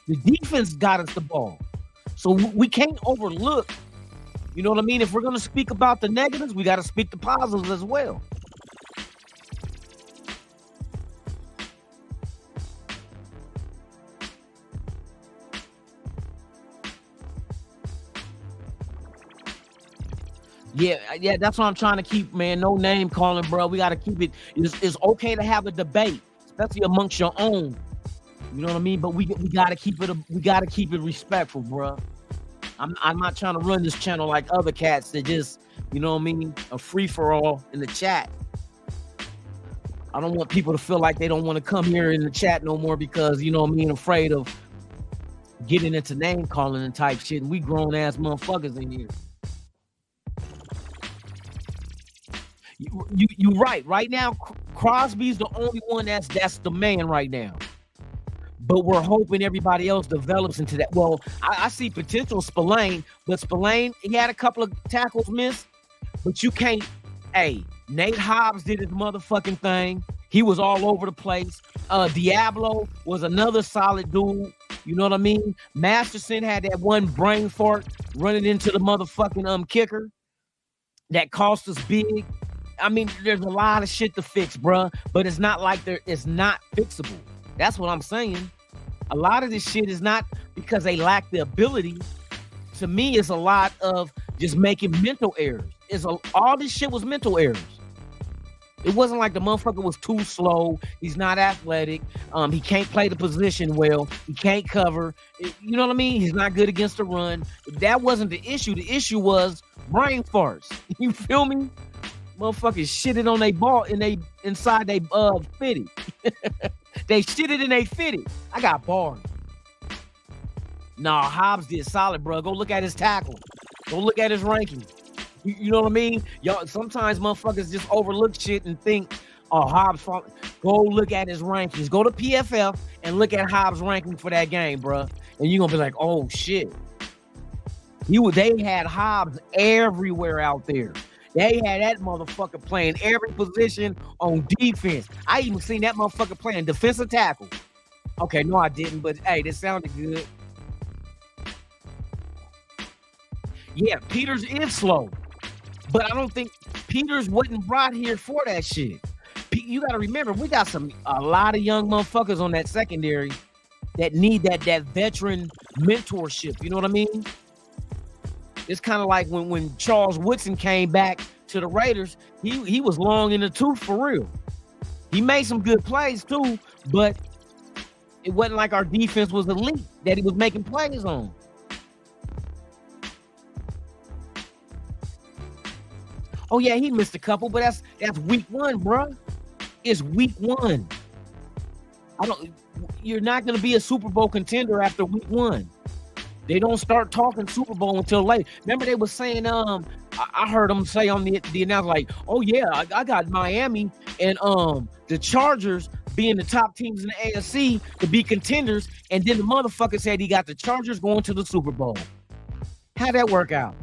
The defense got us the ball. So we can't overlook, you know what I mean? If we're going to speak about the negatives, we got to speak the positives as well. Yeah, that's what I'm trying to keep, man. No name calling, bro. We got to keep it. It's okay to have a debate, especially amongst your own. You know what I mean? But we got to keep it. We got to keep it respectful, bro. I'm not trying to run this channel like other cats that just, you know what I mean, a free for all in the chat. I don't want people to feel like they don't want to come here in the chat no more because, you know what I mean, afraid of getting into name calling and type shit. And we grown ass motherfuckers in here. You right. Right now, Crosby's the only one that's the man right now. But we're hoping everybody else develops into that. Well, I see potential Spillane, but Spillane, he had a couple of tackles missed, but you can't. Hey, Nate Hobbs did his motherfucking thing. He was all over the place. Diablo was another solid dude. You know what I mean? Masterson had that one brain fart running into the motherfucking kicker that cost us big. I mean, there's a lot of shit to fix, bruh, but it's not like it's not fixable. That's what I'm saying. A lot of this shit is not because they lack the ability. To me, it's a lot of just making mental errors. All this shit was mental errors. It wasn't like the motherfucker was too slow. He's not athletic. He can't play the position well. He can't cover. You know what I mean? He's not good against the run. That wasn't the issue. The issue was brain farts. You feel me? Motherfuckers shitted on they ball and they inside they fitted. They shitted and they fitted. I got bars. Nah, Hobbs did solid, bro. Go look at his tackle. Go look at his ranking. You know what I mean? Y'all, sometimes motherfuckers just overlook shit and think, oh, Hobbs. Go look at his rankings. Go to PFF and look at Hobbs' ranking for that game, bro. And you're gonna be like, oh shit. They had Hobbs everywhere out there. They had that motherfucker playing every position on defense. I even seen that motherfucker playing defensive tackle. Okay, no, I didn't, but hey, this sounded good. Yeah, Peters is slow, but I don't think Peters wasn't brought here for that shit. You got to remember, we got a lot of young motherfuckers on that secondary that need that veteran mentorship. You know what I mean? It's kind of like when Charles Woodson came back to the Raiders, he was long in the tooth for real. He made some good plays too, but it wasn't like our defense was elite that he was making plays on. Oh yeah, he missed a couple, but that's week 1, bro. It's week 1. You're not going to be a Super Bowl contender after week 1. They don't start talking Super Bowl until late. Remember they were saying, I heard them say on the announcement, like, oh yeah, I got Miami and the Chargers being the top teams in the AFC to be contenders, and then the motherfucker said he got the Chargers going to the Super Bowl. How'd that work out?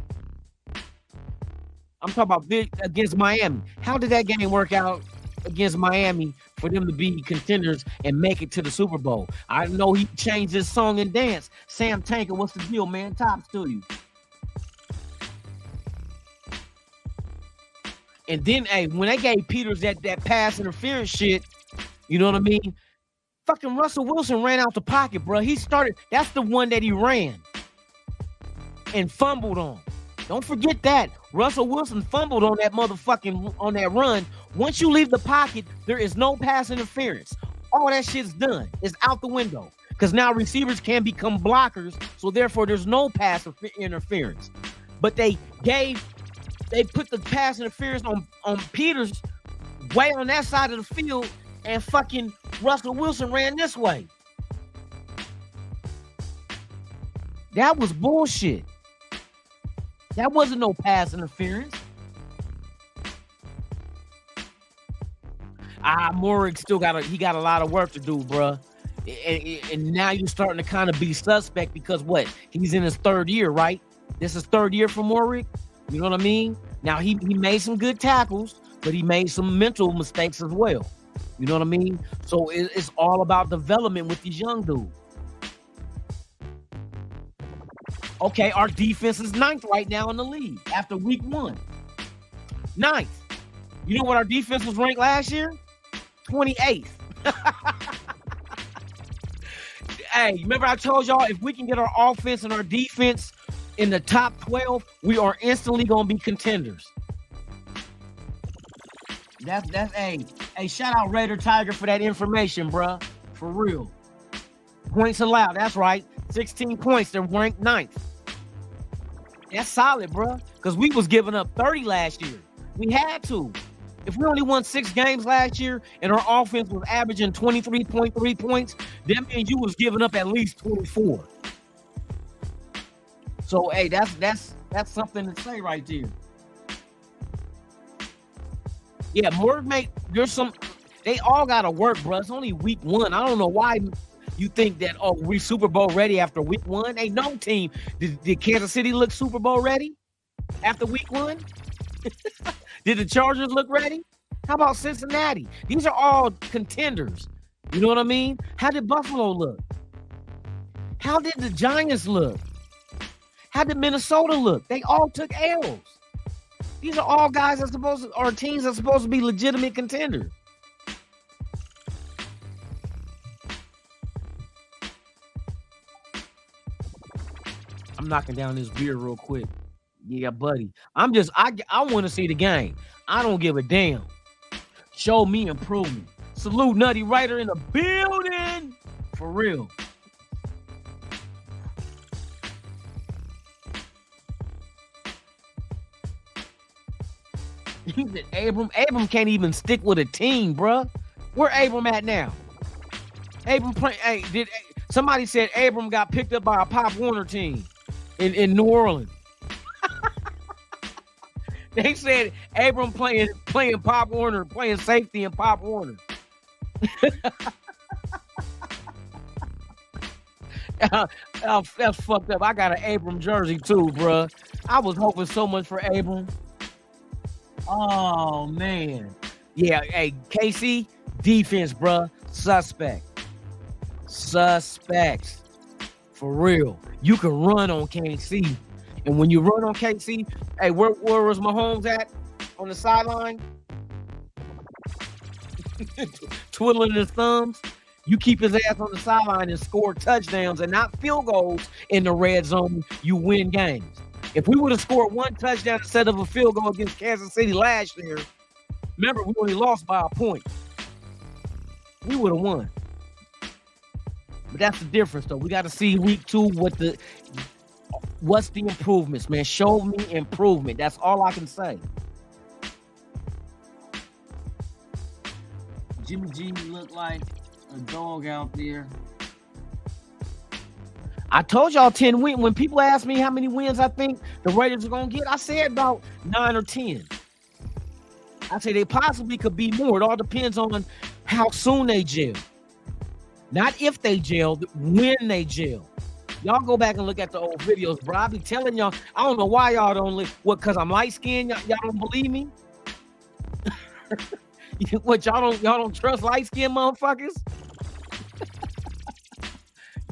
I'm talking about against Miami. How did that game work out against Miami for them to be contenders and make it to the Super Bowl. I know he changed his song and dance. Sam Tanker, what's the deal, man? Tops to you. And then, hey, when they gave Peters that pass interference shit, you know what I mean? Fucking Russell Wilson ran out the pocket, bro. He started. That's the one that he ran and fumbled on. Don't forget that. Russell Wilson fumbled on that motherfucking on that run. Once you leave the pocket, there is no pass interference. All that shit's done. It's out the window. Because now receivers can become blockers, so therefore there's no pass interference. But they put the pass interference on Peters way on that side of the field, and fucking Russell Wilson ran this way. That was bullshit. That wasn't no pass interference. Morik still got a lot of work to do, bruh. And now you're starting to kind of be suspect because what? He's in his third year, right? This is third year for Morik. You know what I mean? Now he made some good tackles, but he made some mental mistakes as well. You know what I mean? So it's all about development with these young dudes. Okay, our defense is 9th right now in the league after week 1. 9th. You know what our defense was ranked last year? 28th. Hey, remember I told y'all if we can get our offense and our defense in the top 12, we are instantly going to be contenders. That's hey, shout out Raider Tiger for that information, bruh. For real. Points allowed, that's right. 16 points, they're ranked 9th. That's solid, bruh. Because we was giving up 30 last year. We had to. If we only won 6 games last year and our offense was averaging 23.3 points, that means you was giving up at least 24. So, hey, that's something to say right there. Yeah, they all got to work, bro. It's only week 1. I don't know why you think that, we Super Bowl ready after week 1. Ain't no team. Did Kansas City look Super Bowl ready after week 1? Did the Chargers look ready? How about Cincinnati? These are all contenders. You know what I mean? How did Buffalo look? How did the Giants look? How did Minnesota look? They all took L's. These are all guys teams that supposed to be legitimate contenders. I'm knocking down this beer real quick. Yeah, buddy. I want to see the game. I don't give a damn. Show me improvement. Salute Nutty Writer in the building. For real. Abram can't even stick with a team, bruh. Where Abram at now? Somebody said Abram got picked up by a Pop Warner team in New Orleans. They said Abram playing Pop Warner, playing safety in Pop Warner. That's fucked up. I got an Abram jersey too, bruh. I was hoping so much for Abram. Oh, man. Yeah, hey, KC, defense, bruh. Suspects. For real. You can run on KC. And when you run on KC, hey, where was Mahomes at on the sideline? Twiddling his thumbs. You keep his ass on the sideline and score touchdowns and not field goals in the red zone, you win games. If we would have scored 1 touchdown instead of a field goal against Kansas City last year, remember, we only lost by a point. We would have won. But that's the difference, though. We got to see week 2 what's the improvements, man. Show me improvement. That's all I can say. Jimmy G looked like a dog out there. I told y'all 10 wins. When people ask me how many wins I think the Raiders are going to get, I said about 9 or 10. I say they possibly could be more. It all depends on how soon they gel. Not if they gel, when they gel. Y'all go back and look at the old videos, bro. I be telling y'all, I don't know why y'all don't look. What, because I'm light-skinned? Y'all don't believe me? What y'all don't trust light skinned motherfuckers?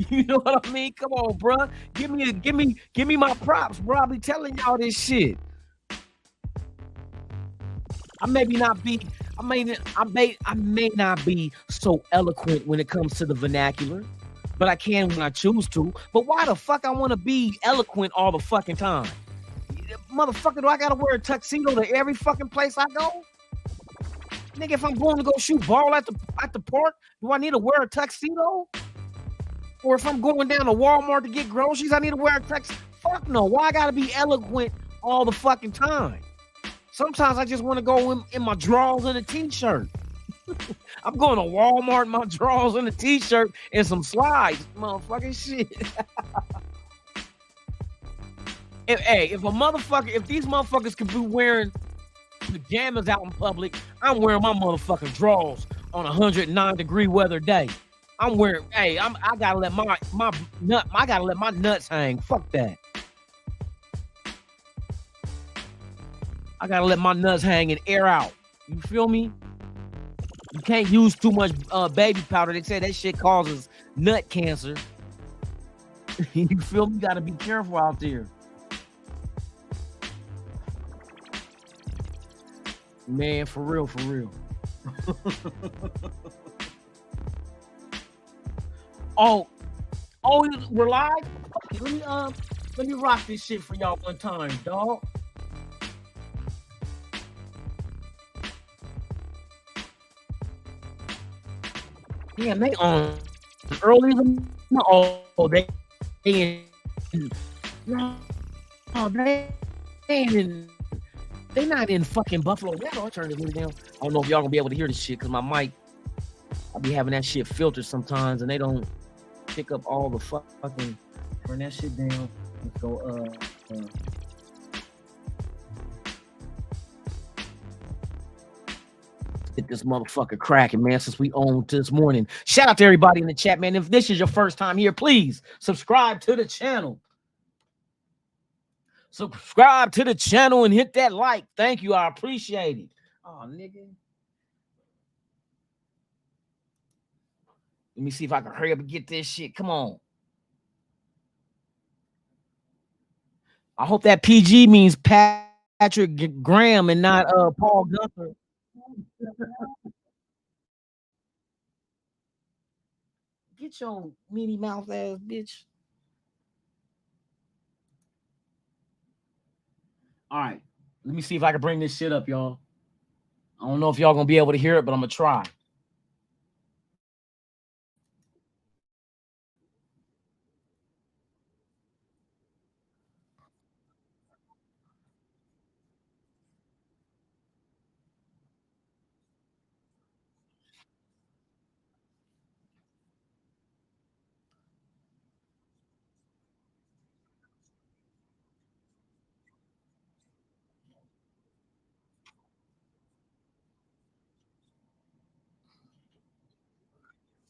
You know what I mean? Come on, bro. Give me my props, bro. I be telling y'all this shit. I maybe not be I may not be so eloquent when it comes to the vernacular, but I can when I choose to. But why the fuck I want to be eloquent all the fucking time? Motherfucker, do I gotta wear a tuxedo to every fucking place I go? Nigga, if I'm going to go shoot ball at the park, do I need to wear a tuxedo? Or if I'm going down to Walmart to get groceries, I need to wear a tux. Fuck no. Why I gotta be eloquent all the fucking time? Sometimes I just want to go in my drawers and a t-shirt. I'm going to Walmart in my drawers and a t-shirt and some slides. Motherfucking shit. If these motherfuckers could be wearing pajamas out in public, I'm wearing my motherfucking drawers on a 109-degree weather day. I'm wearing, I gotta let my nuts hang. Fuck that. I gotta let my nuts hang and air out. You feel me? You can't use too much baby powder. They say that shit causes nut cancer. You feel me? You gotta be careful out there. Man, for real, for real. Oh, we're live? Okay, let me rock this shit for y'all one time, dog. Yeah, they on early than they no, they ain't in they not in fucking Buffalo. Yeah, I'll turn this music down. I don't know if y'all gonna be able to hear this shit because my mic, I be having that shit filtered sometimes and they don't pick up all the fucking. Turn that shit down. Let's go. Get this motherfucker cracking, man, since we own this morning. Shout out to everybody in the chat, man. If this is your first time here, please subscribe to the channel. Subscribe to the channel and hit that like. Thank you. I appreciate it. Oh, nigga. Let me see if I can hurry up and get this shit. Come on. I hope that PG means Patrick Graham and not Paul Gunther. Get your meaty mouth ass bitch. All right. Let me see if I can bring this shit up, y'all. I don't know if y'all gonna be able to hear it, but I'm gonna try.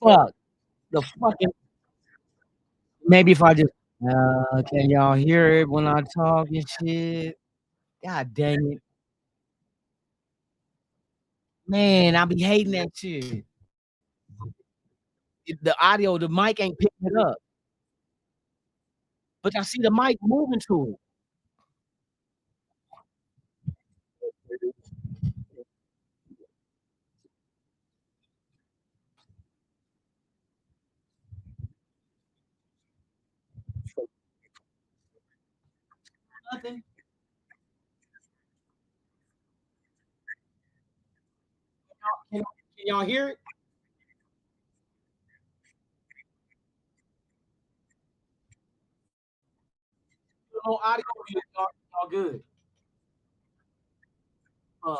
Fuck the fucking. Maybe if I just. Can y'all hear it when I talk and shit? God dang it, man! I be hating that shit. The audio, the mic ain't picking it up, but I see the mic moving to it. Nothing. Can y'all hear it? No audio. All good. Uh,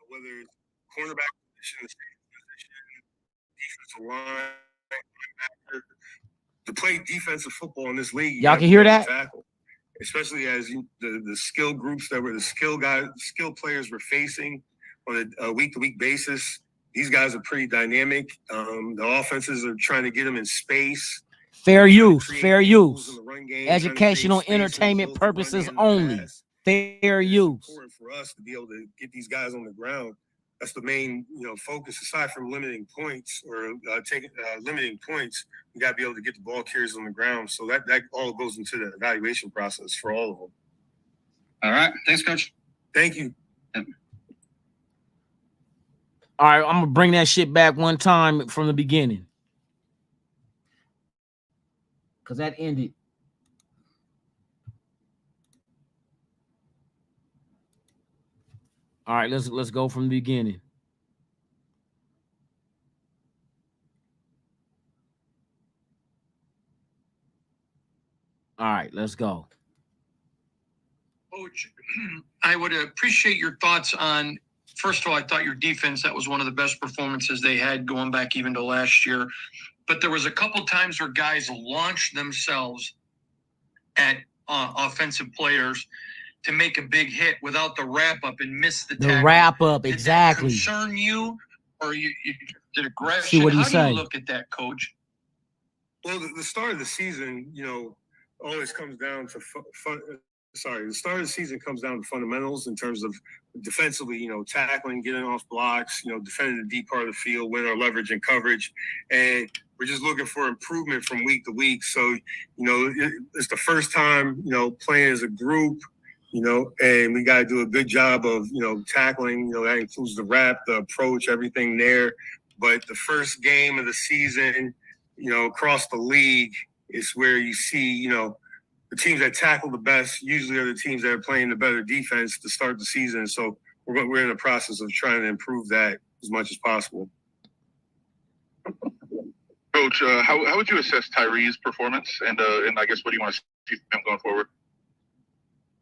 whether it's cornerback position, safety position, defensive line, to play defensive football in this league, y'all can hear that? Tackle, especially as the skill groups that were the skill players were facing on a week-to-week basis. These guys are pretty dynamic. The offenses are trying to get them in space. Fair use. Educational, entertainment purposes only. Fair use. It's important for us to be able to get these guys on the ground. That's the main, focus. Aside from limiting points or limiting points, we got to be able to get the ball carriers on the ground. So that all goes into the evaluation process for all of them. All right. Thanks, Coach. Thank you. Yep. All right, I'm gonna bring that shit back one time from the beginning, cause that ended. All right, let's go from the beginning. All right, let's go. Coach, I would appreciate your thoughts on, first of all, I thought your defense, that was one of the best performances they had going back even to last year. But there was a couple times where guys launched themselves at offensive players to make a big hit without the wrap-up and miss the tackle. The wrap-up, exactly. Did that concern you, or you did aggression? See what he How do say. you look at that, Coach? Well, the start of the season, always comes down to the start of the season comes down to fundamentals in terms of defensively, tackling, getting off blocks, defending the deep part of the field, with our leverage and coverage. And we're just looking for improvement from week to week. So, it's the first time, playing as a group, and we got to do a good job of, tackling, that includes the wrap, the approach, everything there. But the first game of the season, across the league is where you see, the teams that tackle the best usually are the teams that are playing the better defense to start the season. So we're in the process of trying to improve that as much as possible. Coach, how would you assess Tyree's performance, and I guess what do you want to see from him going forward?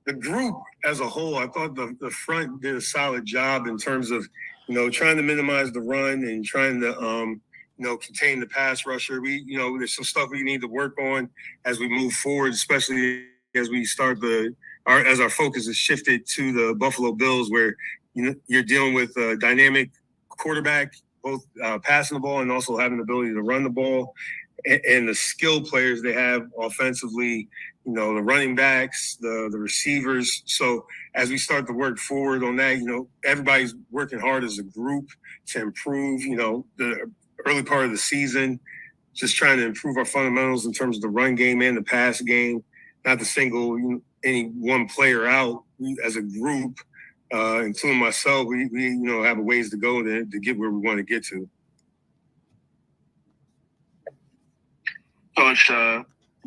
The group as a whole, I thought the front did a solid job in terms of, trying to minimize the run and trying to, contain the pass rusher. There's some stuff we need to work on as we move forward, especially as we start as our focus is shifted to the Buffalo Bills, where you're dealing with a dynamic quarterback, both passing the ball and also having the ability to run the ball, and the skill players they have offensively, the running backs, the receivers. So as we start to work forward on that, everybody's working hard as a group to improve, the early part of the season, just trying to improve our fundamentals in terms of the run game and the pass game, not to single any one player out. We, as a group, including myself, we have a ways to go to get where we want to get to. Coach,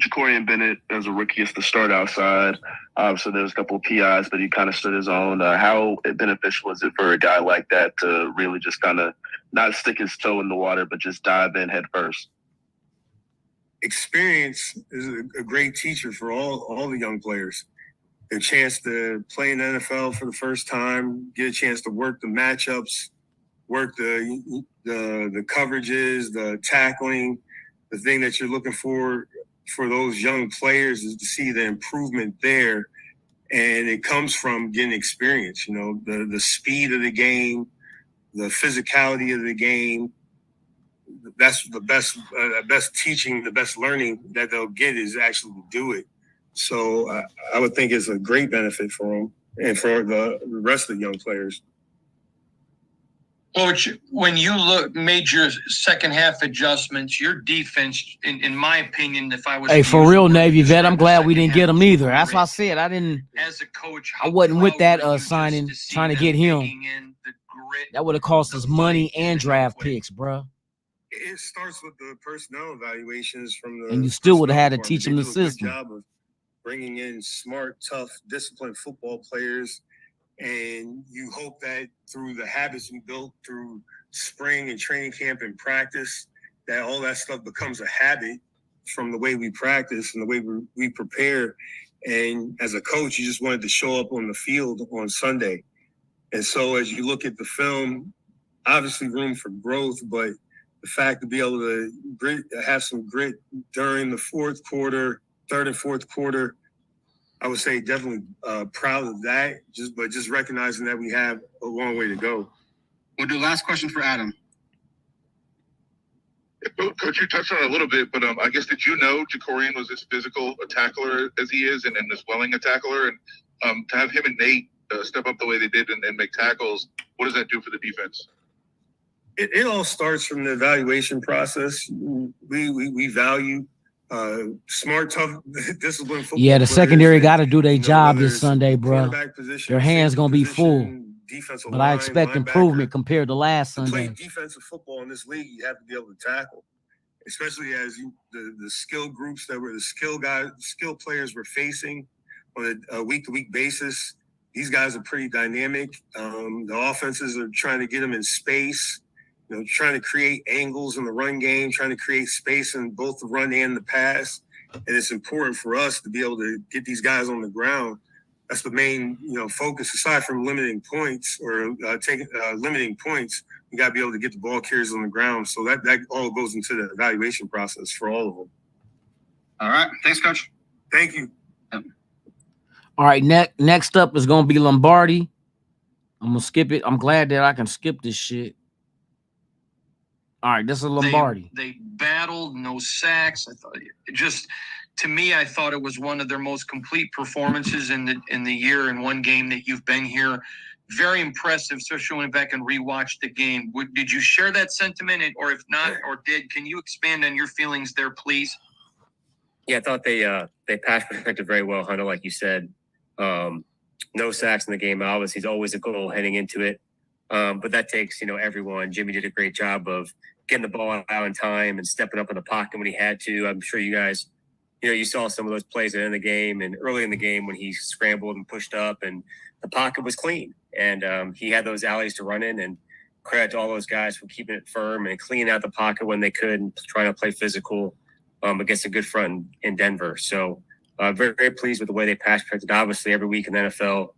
Jacorian Bennett, as a rookie, is the start outside. So there's a couple of PIs, but he kind of stood his own. How beneficial is it for a guy like that to really just kind of not stick his toe in the water, but just dive in head first? Experience is a great teacher for all the young players. A chance to play in the NFL for the first time, get a chance to work the matchups, work the coverages, the tackling. The thing that you're looking for those young players is to see the improvement there. And it comes from getting experience, the speed of the game, the physicality of the game. That's the best teaching, the best learning that they'll get is actually to do it. So I would think it's a great benefit for them and for the rest of the young players. Coach, when you made your second half adjustments, your defense, in my opinion, if I was for real, Navy vet, I'm glad we didn't get him either. That's why I said I didn't. As a coach, I wasn't with that signing, trying to get him. That would have cost us money and draft picks, bro. It starts with the personnel evaluations from the. And you still would have had to teach him the system. Good job of bringing in smart, tough, disciplined football players. And you hope that through the habits we built through spring and training camp and practice, that all that stuff becomes a habit from the way we practice and the way we prepare. And as a coach, you just wanted to show up on the field on Sunday. And so as you look at the film, obviously room for growth, but the fact to be able to have some grit during the third and fourth quarter, I would say definitely proud of that. But just recognizing that we have a long way to go. We'll do last question for Adam. Coach, you touched on it a little bit, but I guess did you know Jacorian was as physical a tackler as he is, and as welling a tackler, and to have him and Nate step up the way they did and make tackles, what does that do for the defense? It all starts from the evaluation process. We value smart, tough, disciplined football. Yeah, the secondary got to do their job whether this it's Sunday, bro. quarterback position, Their hands safety gonna be position, full. defensive But I line, expect linebacker. improvement compared to last To play Sunday. defensive football in this league, you have to be able to tackle, especially as the skill groups that were the skill players were facing on a week-to-week basis. These guys are pretty dynamic. The offenses are trying to get them in space, trying to create angles in the run game, trying to create space in both the run and the pass. And it's important for us to be able to get these guys on the ground. That's the main, focus. Aside from limiting points or limiting points, you got to be able to get the ball carriers on the ground. So that all goes into the evaluation process for all of them. All right. Thanks, Coach. Thank you. All right, next up is gonna be Lombardi. I'm gonna skip it. I'm glad that I can skip this shit. All right, this is Lombardi. They battled, no sacks. I thought to me, I thought it was one of their most complete performances in the year in one game that you've been here. Very impressive, especially when back and rewatched the game. Did you share that sentiment, or if not, can you expand on your feelings there, please? Yeah, I thought they pass protected very well, Hunter, like you said. No sacks in the game. Obviously, it's always a goal heading into it. But that takes, everyone. Jimmy did a great job of getting the ball out in time and stepping up in the pocket when he had to. I'm sure you guys, you saw some of those plays at the end of the game and early in the game when he scrambled and pushed up and the pocket was clean. And he had those alleys to run in, and credit to all those guys for keeping it firm and cleaning out the pocket when they could and trying to play physical against a good front in Denver. So very, very pleased with the way they pass protected. Obviously, every week in the NFL,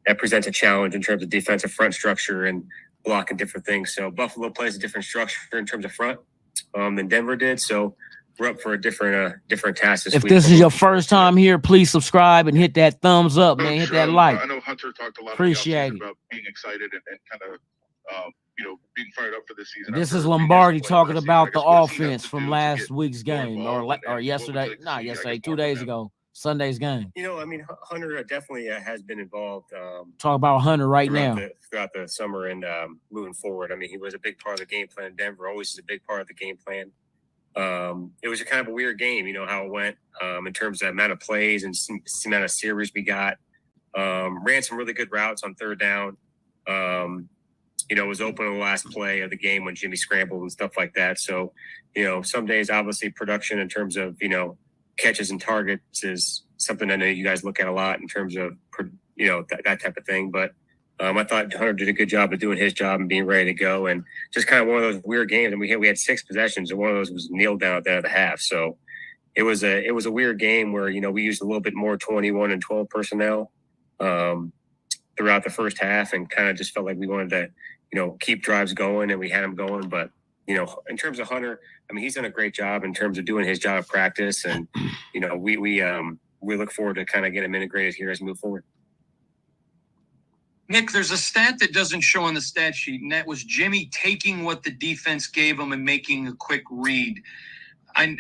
that presents a challenge in terms of defensive front structure and blocking different things. So Buffalo plays a different structure in terms of front than Denver did. So we're up for a different task this week. If this is your first time here, please subscribe and hit that thumbs up, man. Hit that like. I know Hunter talked a lot about being excited and kind of being fired up for this season. This is Lombardi talking about the offense from last week's game or yesterday. Not yesterday, 2 days ago. Sunday's game. Hunter definitely has been involved. Talk about Hunter right now. Throughout the summer and moving forward. He was a big part of the game plan in Denver, always is a big part of the game plan. It was a kind of a weird game, how it went in terms of the amount of plays and the amount of series we got. Ran some really good routes on third down. Was open on the last play of the game when Jimmy scrambled and stuff like that. So, some days, obviously, production in terms of, catches and targets is something I know you guys look at a lot in terms of, that type of thing. But I thought Hunter did a good job of doing his job and being ready to go. And just kind of one of those weird games. And we had 6 possessions, and one of those was kneeled down at the end of the half. So it was a weird game where, we used a little bit more 21 and 12 personnel throughout the first half, and kind of just felt like we wanted to, keep drives going, and we had them going. But, in terms of Hunter, he's done a great job in terms of doing his job of practice. And, we look forward to kind of get him integrated here as we move forward. Nick, there's a stat that doesn't show on the stat sheet, and that was Jimmy taking what the defense gave him and making a quick read. I'm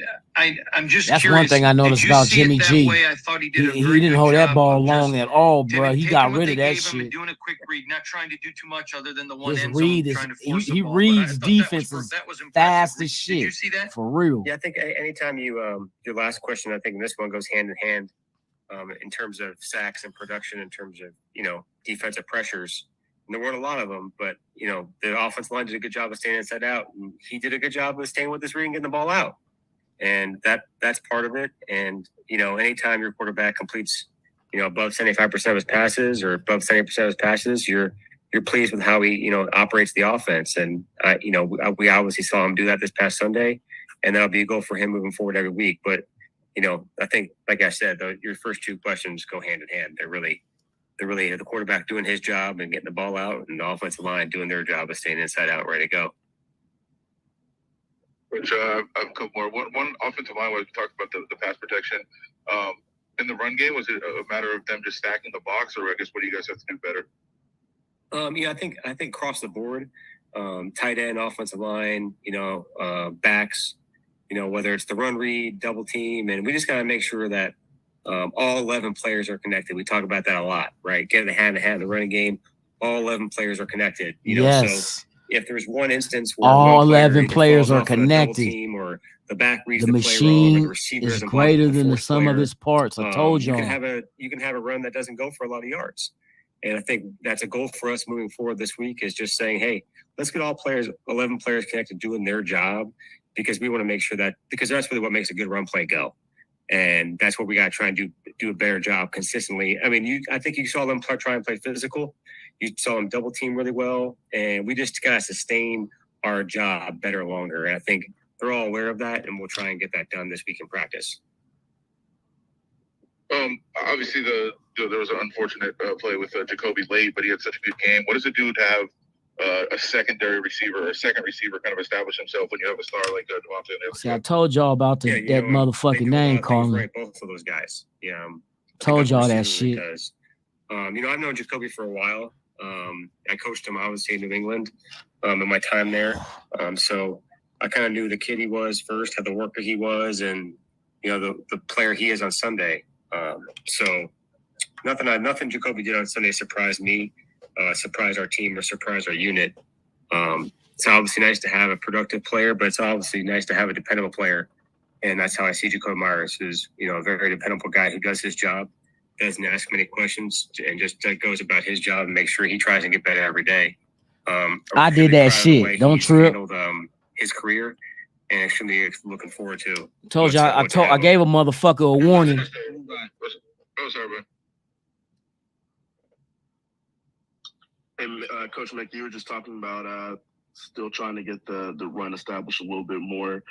just That's curious. One thing I noticed about Jimmy G. I thought he did. He didn't hold that ball long at all, bro. He got rid of that shit. Doing a quick read, not trying to do too much other than the one His end read zone, is trying to force he the ball. reads defenses fast as shit. Did you see that? For real. Yeah, I think anytime you your last question, I think this one goes hand in hand in terms of sacks and production, in terms of defensive pressures. And there weren't a lot of them, but the offensive line did a good job of staying inside out. And he did a good job of staying with his read and getting the ball out. And that's part of it. And, anytime your quarterback completes, above 75% of his passes or above 70% of his passes, you're pleased with how he, operates the offense. And, we obviously saw him do that this past Sunday, and that'll be a goal for him moving forward every week. But, I think, like I said, your first 2 questions go hand in hand. They're really the quarterback doing his job and getting the ball out, and the offensive line doing their job of staying inside out, ready to go. Which I have a couple more. One offensive line where we talked about the pass protection. In the run game, was it a matter of them just stacking the box, or I guess what do you guys have to do better? I think across the board, tight end, offensive line, backs, whether it's the run read, double team, and we just gotta make sure that all 11 players are connected. We talk about that a lot, right? Getting the hand to hand, the running game, all 11 players are connected. So if there's one instance where all one player 11 players are connected, team or the back reads the the play wrong, or machine the receiver is blocked greater than the sum player, of its parts. I told you y'all. You can have a run that doesn't go for a lot of yards. And I think that's a goal for us moving forward this week, is just saying, hey, let's get all players, 11 players connected, doing their job, because we want to make sure that, because that's really what makes a good run play go. And that's what we got to try and do a better job consistently. I mean, I think you saw them try and play physical. You saw them double team really well. And we just got to sustain our job better longer. And I think they're all aware of that, and we'll try and get that done this week in practice. Obviously, there was an unfortunate play with Jacoby late, but he had such a good game. What does it do to have a secondary receiver or a second receiver kind of establish himself when you have a star like Devontae? See, I told y'all about that motherfucking name calling. Right, both of those guys. Yeah, told y'all that shit. Because, I've known Jacoby for a while. I coached him obviously in New England in my time there. So I kind of knew the kid he was first, how the worker he was, and the player he is on Sunday. So nothing Jacoby did on Sunday surprised me, surprised our team, or surprised our unit. It's obviously nice to have a productive player, but it's obviously nice to have a dependable player. And that's how I see Jacoby Myers, who's, a very dependable guy who does his job, doesn't ask many questions, and just goes about his job and makes sure he tries and get better every day. I did that shit. Don't trip. His career, and extremely looking forward to. Told y'all, I gave a motherfucker a warning. Oh, sorry, bro. And Coach Mick, you were just talking about still trying to get the run established a little bit more.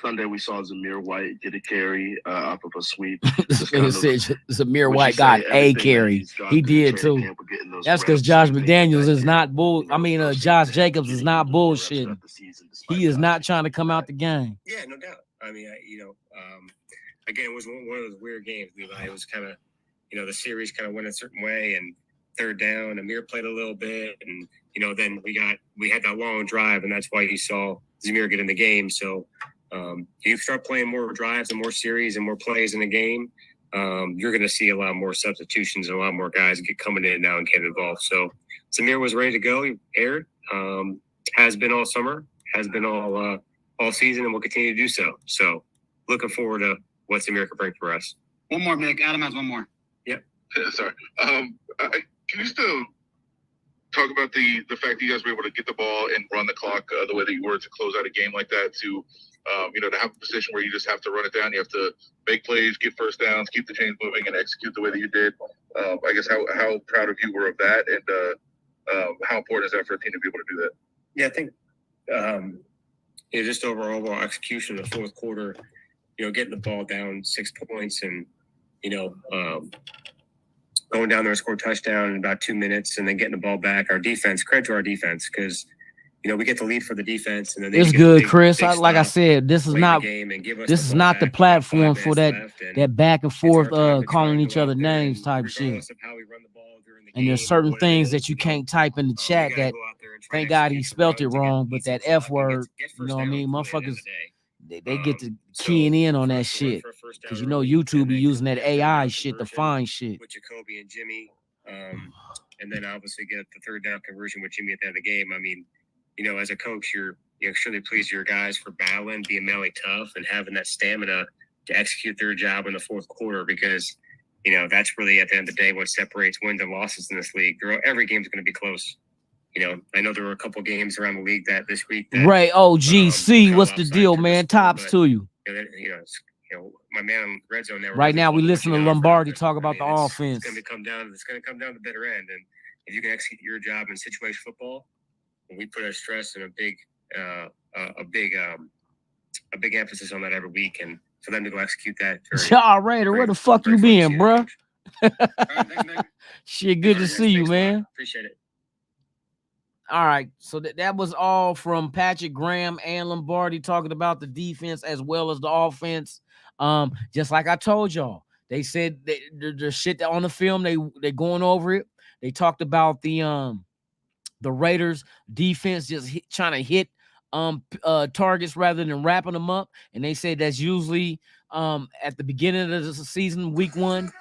Sunday we saw Zamir White get a carry off of a sweep. Zamir White got a carry. He did too. That's because Josh McDaniels is not Josh Jacobs is not bullshitting. He is not trying to come out the game. Yeah, no doubt. I mean, again, it was one of those weird games, Levi. It was kind of, the series kind of went a certain way, and third down, Amir played a little bit, and then we had that long drive, and that's why you saw Zamir get in the game. So you start playing more drives and more series and more plays in the game, you're going to see a lot more substitutions and a lot more guys get coming in now and getting involved. So Zamir was ready to go. He aired, has been all summer, has been all season, and will continue to do so. So looking forward to what Zamir can bring for us. One more, Mick. Adam has one more. Yep. Sorry. Can you still talk about the fact that you guys were able to get the ball and run the clock the way that you were to close out a game like that, to to have a position where you just have to run it down, you have to make plays, get first downs, keep the chains moving, and execute the way that you did. I guess how proud of you were of that, and how important is that for a team to be able to do that? Yeah, I think just overall execution in the fourth quarter, getting the ball down 6 points and going down there and score a touchdown in about 2 minutes, and then getting the ball back. Our defense, credit to our defense, because we get the lead for the defense, and then it's good, Chris. Like I said, this is not the platform for that back and forth calling each other names type shit. And there's certain things that you can't type in the chat that, thank God he spelt it wrong, but that F word, motherfuckers, they get to keying in on that shit, because YouTube be using that AI shit to find shit. With Jacoby and Jimmy, and then obviously get the third down conversion with Jimmy at the end of the game. I mean, as a coach, you're extremely pleased with your guys for battling, being mentally tough, and having that stamina to execute their job in the fourth quarter, because that's really at the end of the day what separates wins and losses in this league. Every game's going to be close. I know there were a couple games around the league that this week. Ray OGC, what's the deal, man? Tops to you. My man Red Zone there. Right now, we listen to Lombardi talk about the offense. It's going to come down to the bitter end, and if you can execute your job in situation football, we put a stress and a big emphasis on that every week, and for them to go execute that. Y'all Raider, where the fuck you been, bro? Shit, good to see you, man. Appreciate it. All right. So that was all from Patrick Graham and Lombardi talking about the defense as well as the offense. Just like I told y'all, they said the shit on the film, they going over it. They talked about the Raiders defense just trying to hit targets rather than wrapping them up. And they say that's usually at the beginning of the season, week one,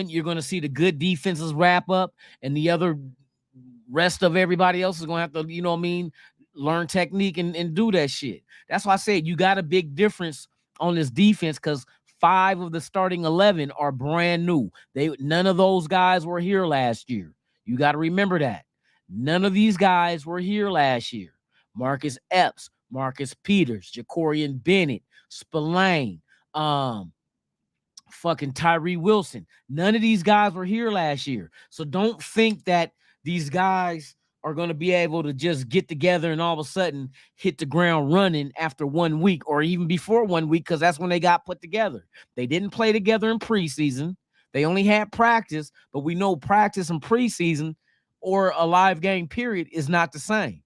you're going to see the good defenses wrap up, and the other rest of everybody else is going to have to, you know what I mean, learn technique and do that shit. That's why I said you got a big difference on this defense because 5 of the starting 11 are brand new. None of those guys were here last year. You got to remember that. None of these guys were here last year. Marcus Epps, Marcus Peters, Jacorian Bennett, Spillane, fucking Tyree Wilson. None of these guys were here last year. So don't think that these guys are going to be able to just get together and all of a sudden hit the ground running after 1 week or even before 1 week, because that's when they got put together. They didn't play together in preseason. They only had practice, but we know practice and preseason or a live game period is not the same.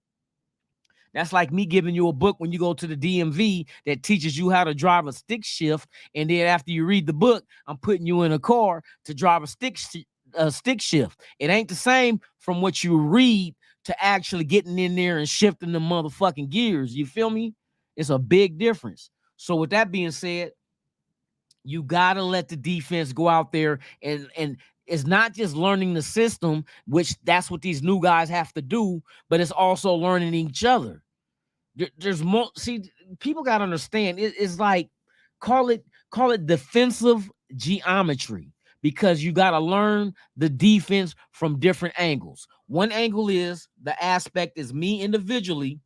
That's like me giving you a book when you go to the DMV that teaches you how to drive a stick shift. And then after you read the book, I'm putting you in a car to drive a stick shift. It ain't the same from what you read to actually getting in there and shifting the motherfucking gears. You feel me? It's a big difference. So with that being said, you got to let the defense go out there and it's not just learning the system, which that's what these new guys have to do, but it's also learning each other. There's more. See, people got to understand. It's like call it defensive geometry, because you got to learn the defense from different angles. One angle is the aspect is me individually.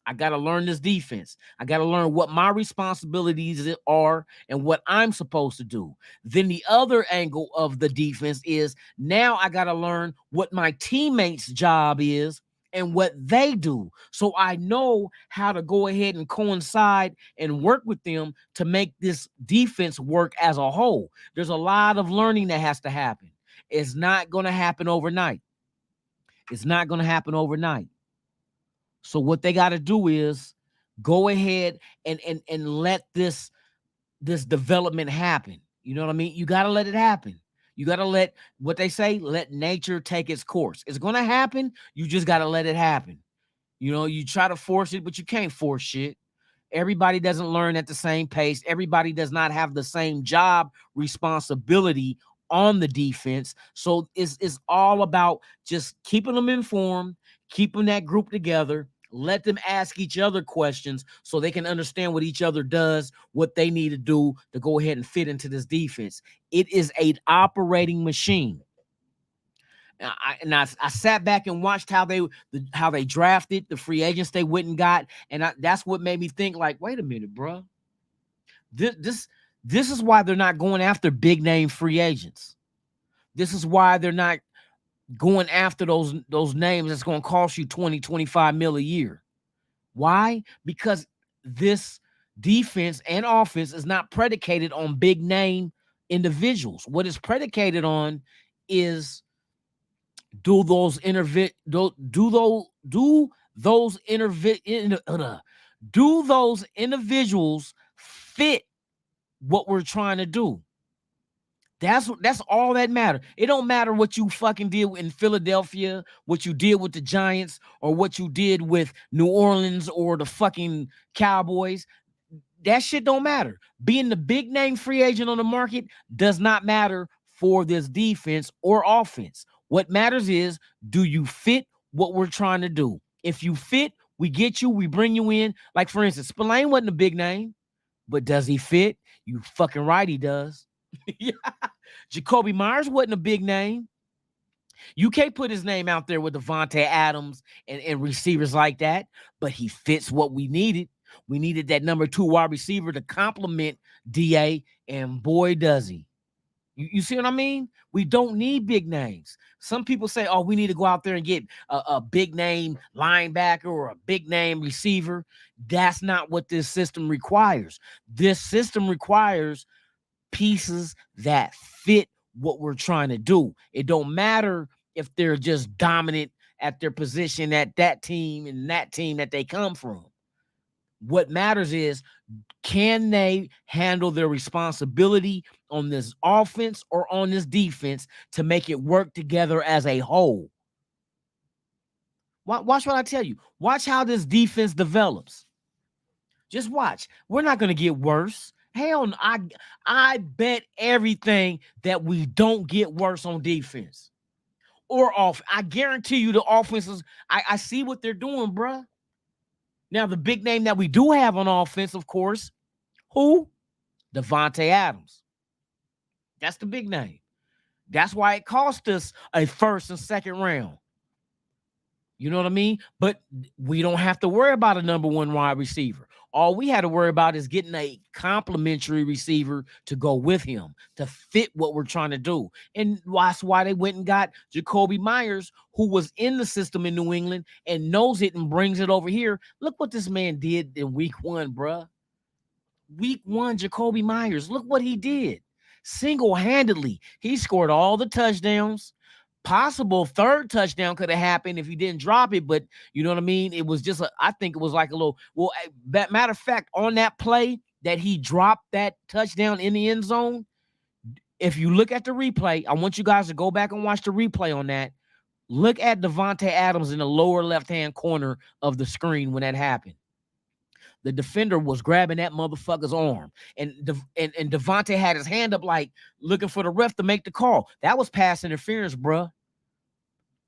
I got to learn this defense. I got to learn what my responsibilities are and what I'm supposed to do. Then the other angle of the defense is now I got to learn what my teammates' job is and what they do. So I know how to go ahead and coincide and work with them to make this defense work as a whole. There's a lot of learning that has to happen. It's not going to happen overnight. It's not going to happen overnight. So what they got to do is go ahead and let this development happen. You know what I mean? You got to let it happen. You got to let what they say, let nature take its course. It's going to happen. You just got to let it happen. You know, you try to force it, but you can't force shit. Everybody doesn't learn at the same pace. Everybody does not have the same job responsibility on the defense. So it's all about just keeping them informed, keeping that group together, let them ask each other questions so they can understand what each other does, what they need to do to go ahead and fit into this defense. It is an operating machine. I sat back and watched how they drafted the free agents they went and got, and that's what made me think like, wait a minute, bro. This is why they're not going after big name free agents. This is why they're not going after those names that's going to cost you 20, 25 mil a year. Why? Because this defense and offense is not predicated on big name individuals. What it's predicated on is do those individuals fit what we're trying to do? That's all that matters. It don't matter what you fucking did in Philadelphia, what you did with the Giants, or what you did with New Orleans or the fucking Cowboys. That shit don't matter. Being the big name free agent on the market does not matter for this defense or offense. What matters is, do you fit what we're trying to do? If you fit, we get you, we bring you in. Like, for instance, Spillane wasn't a big name, but does he fit? You fucking right he does. Yeah. Jacoby Myers wasn't a big name. You can't put his name out there with Devontae Adams and receivers like that, but he fits what we needed. We needed that number 2 wide receiver to complement DA, and boy, does he. You see what I mean? We don't need big names. Some people say, oh, we need to go out there and get a big name linebacker or a big name receiver. That's not what this system requires. This system requires pieces that fit what we're trying to do. It don't matter if they're just dominant at their position at that team and that team that they come from. What matters is, can they handle their responsibility on this offense or on this defense to make it work together as a whole? Watch what I tell you. Watch how this defense develops. Just watch. We're not going to get worse. Hell, I bet everything that we don't get worse on defense or off. I guarantee you the offenses, I see what they're doing, bruh. Now, the big name that we do have on offense, of course, who? Devontae Adams. That's the big name. That's why it cost us a first and second round. You know what I mean? But we don't have to worry about a number one wide receiver. All we had to worry about is getting a complimentary receiver to go with him to fit what we're trying to do. And that's why they went and got Jacoby Myers, who was in the system in New England and knows it and brings it over here. Look what this man did in week 1, bruh. Week 1, Jacoby Myers. Look what he did. Single-handedly, he scored all the touchdowns. Possible third touchdown could have happened if he didn't drop it, but you know what I mean? It was just, I think it was like a little, well, matter of fact, on that play that he dropped that touchdown in the end zone, if you look at the replay, I want you guys to go back and watch the replay on that. Look at Devontae Adams in the lower left-hand corner of the screen when that happened. The defender was grabbing that motherfucker's arm, and Devontae had his hand up like looking for the ref to make the call. That was pass interference, bruh.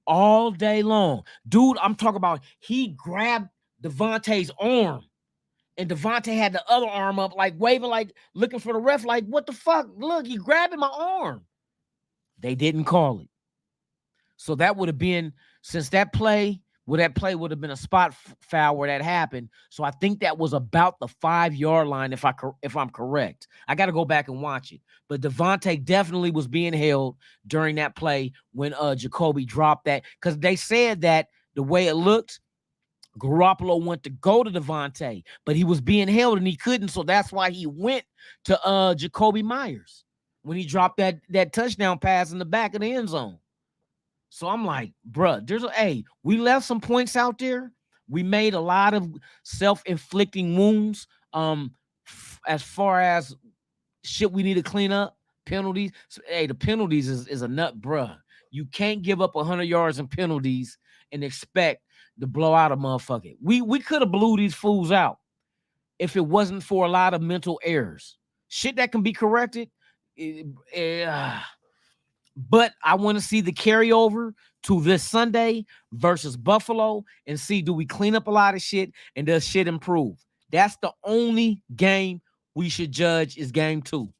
All day long. Dude, I'm talking about, he grabbed Devontae's arm, and Devontae had the other arm up like waving, like looking for the ref, like, what the fuck? Look, he grabbing my arm. They didn't call it. So that would have been, since that play would have been a spot foul where that happened. So I think that was about the 5-yard line, if I'm correct. I got to go back and watch it. But Devontae definitely was being held during that play when Jacoby dropped that, because they said that the way it looked, Garoppolo went to go to Devontae, but he was being held and he couldn't. So that's why he went to Jacoby Myers when he dropped that touchdown pass in the back of the end zone. So I'm like, bruh, we left some points out there. We made a lot of self-inflicting wounds. As far as shit we need to clean up, penalties. So, the penalties is a nut, bruh. You can't give up 100 yards in penalties and expect to blow out a motherfucker. We could have blew these fools out if it wasn't for a lot of mental errors. Shit that can be corrected. But I want to see the carryover to this Sunday versus Buffalo and see, do we clean up a lot of shit and does shit improve? That's the only game we should judge is game 2.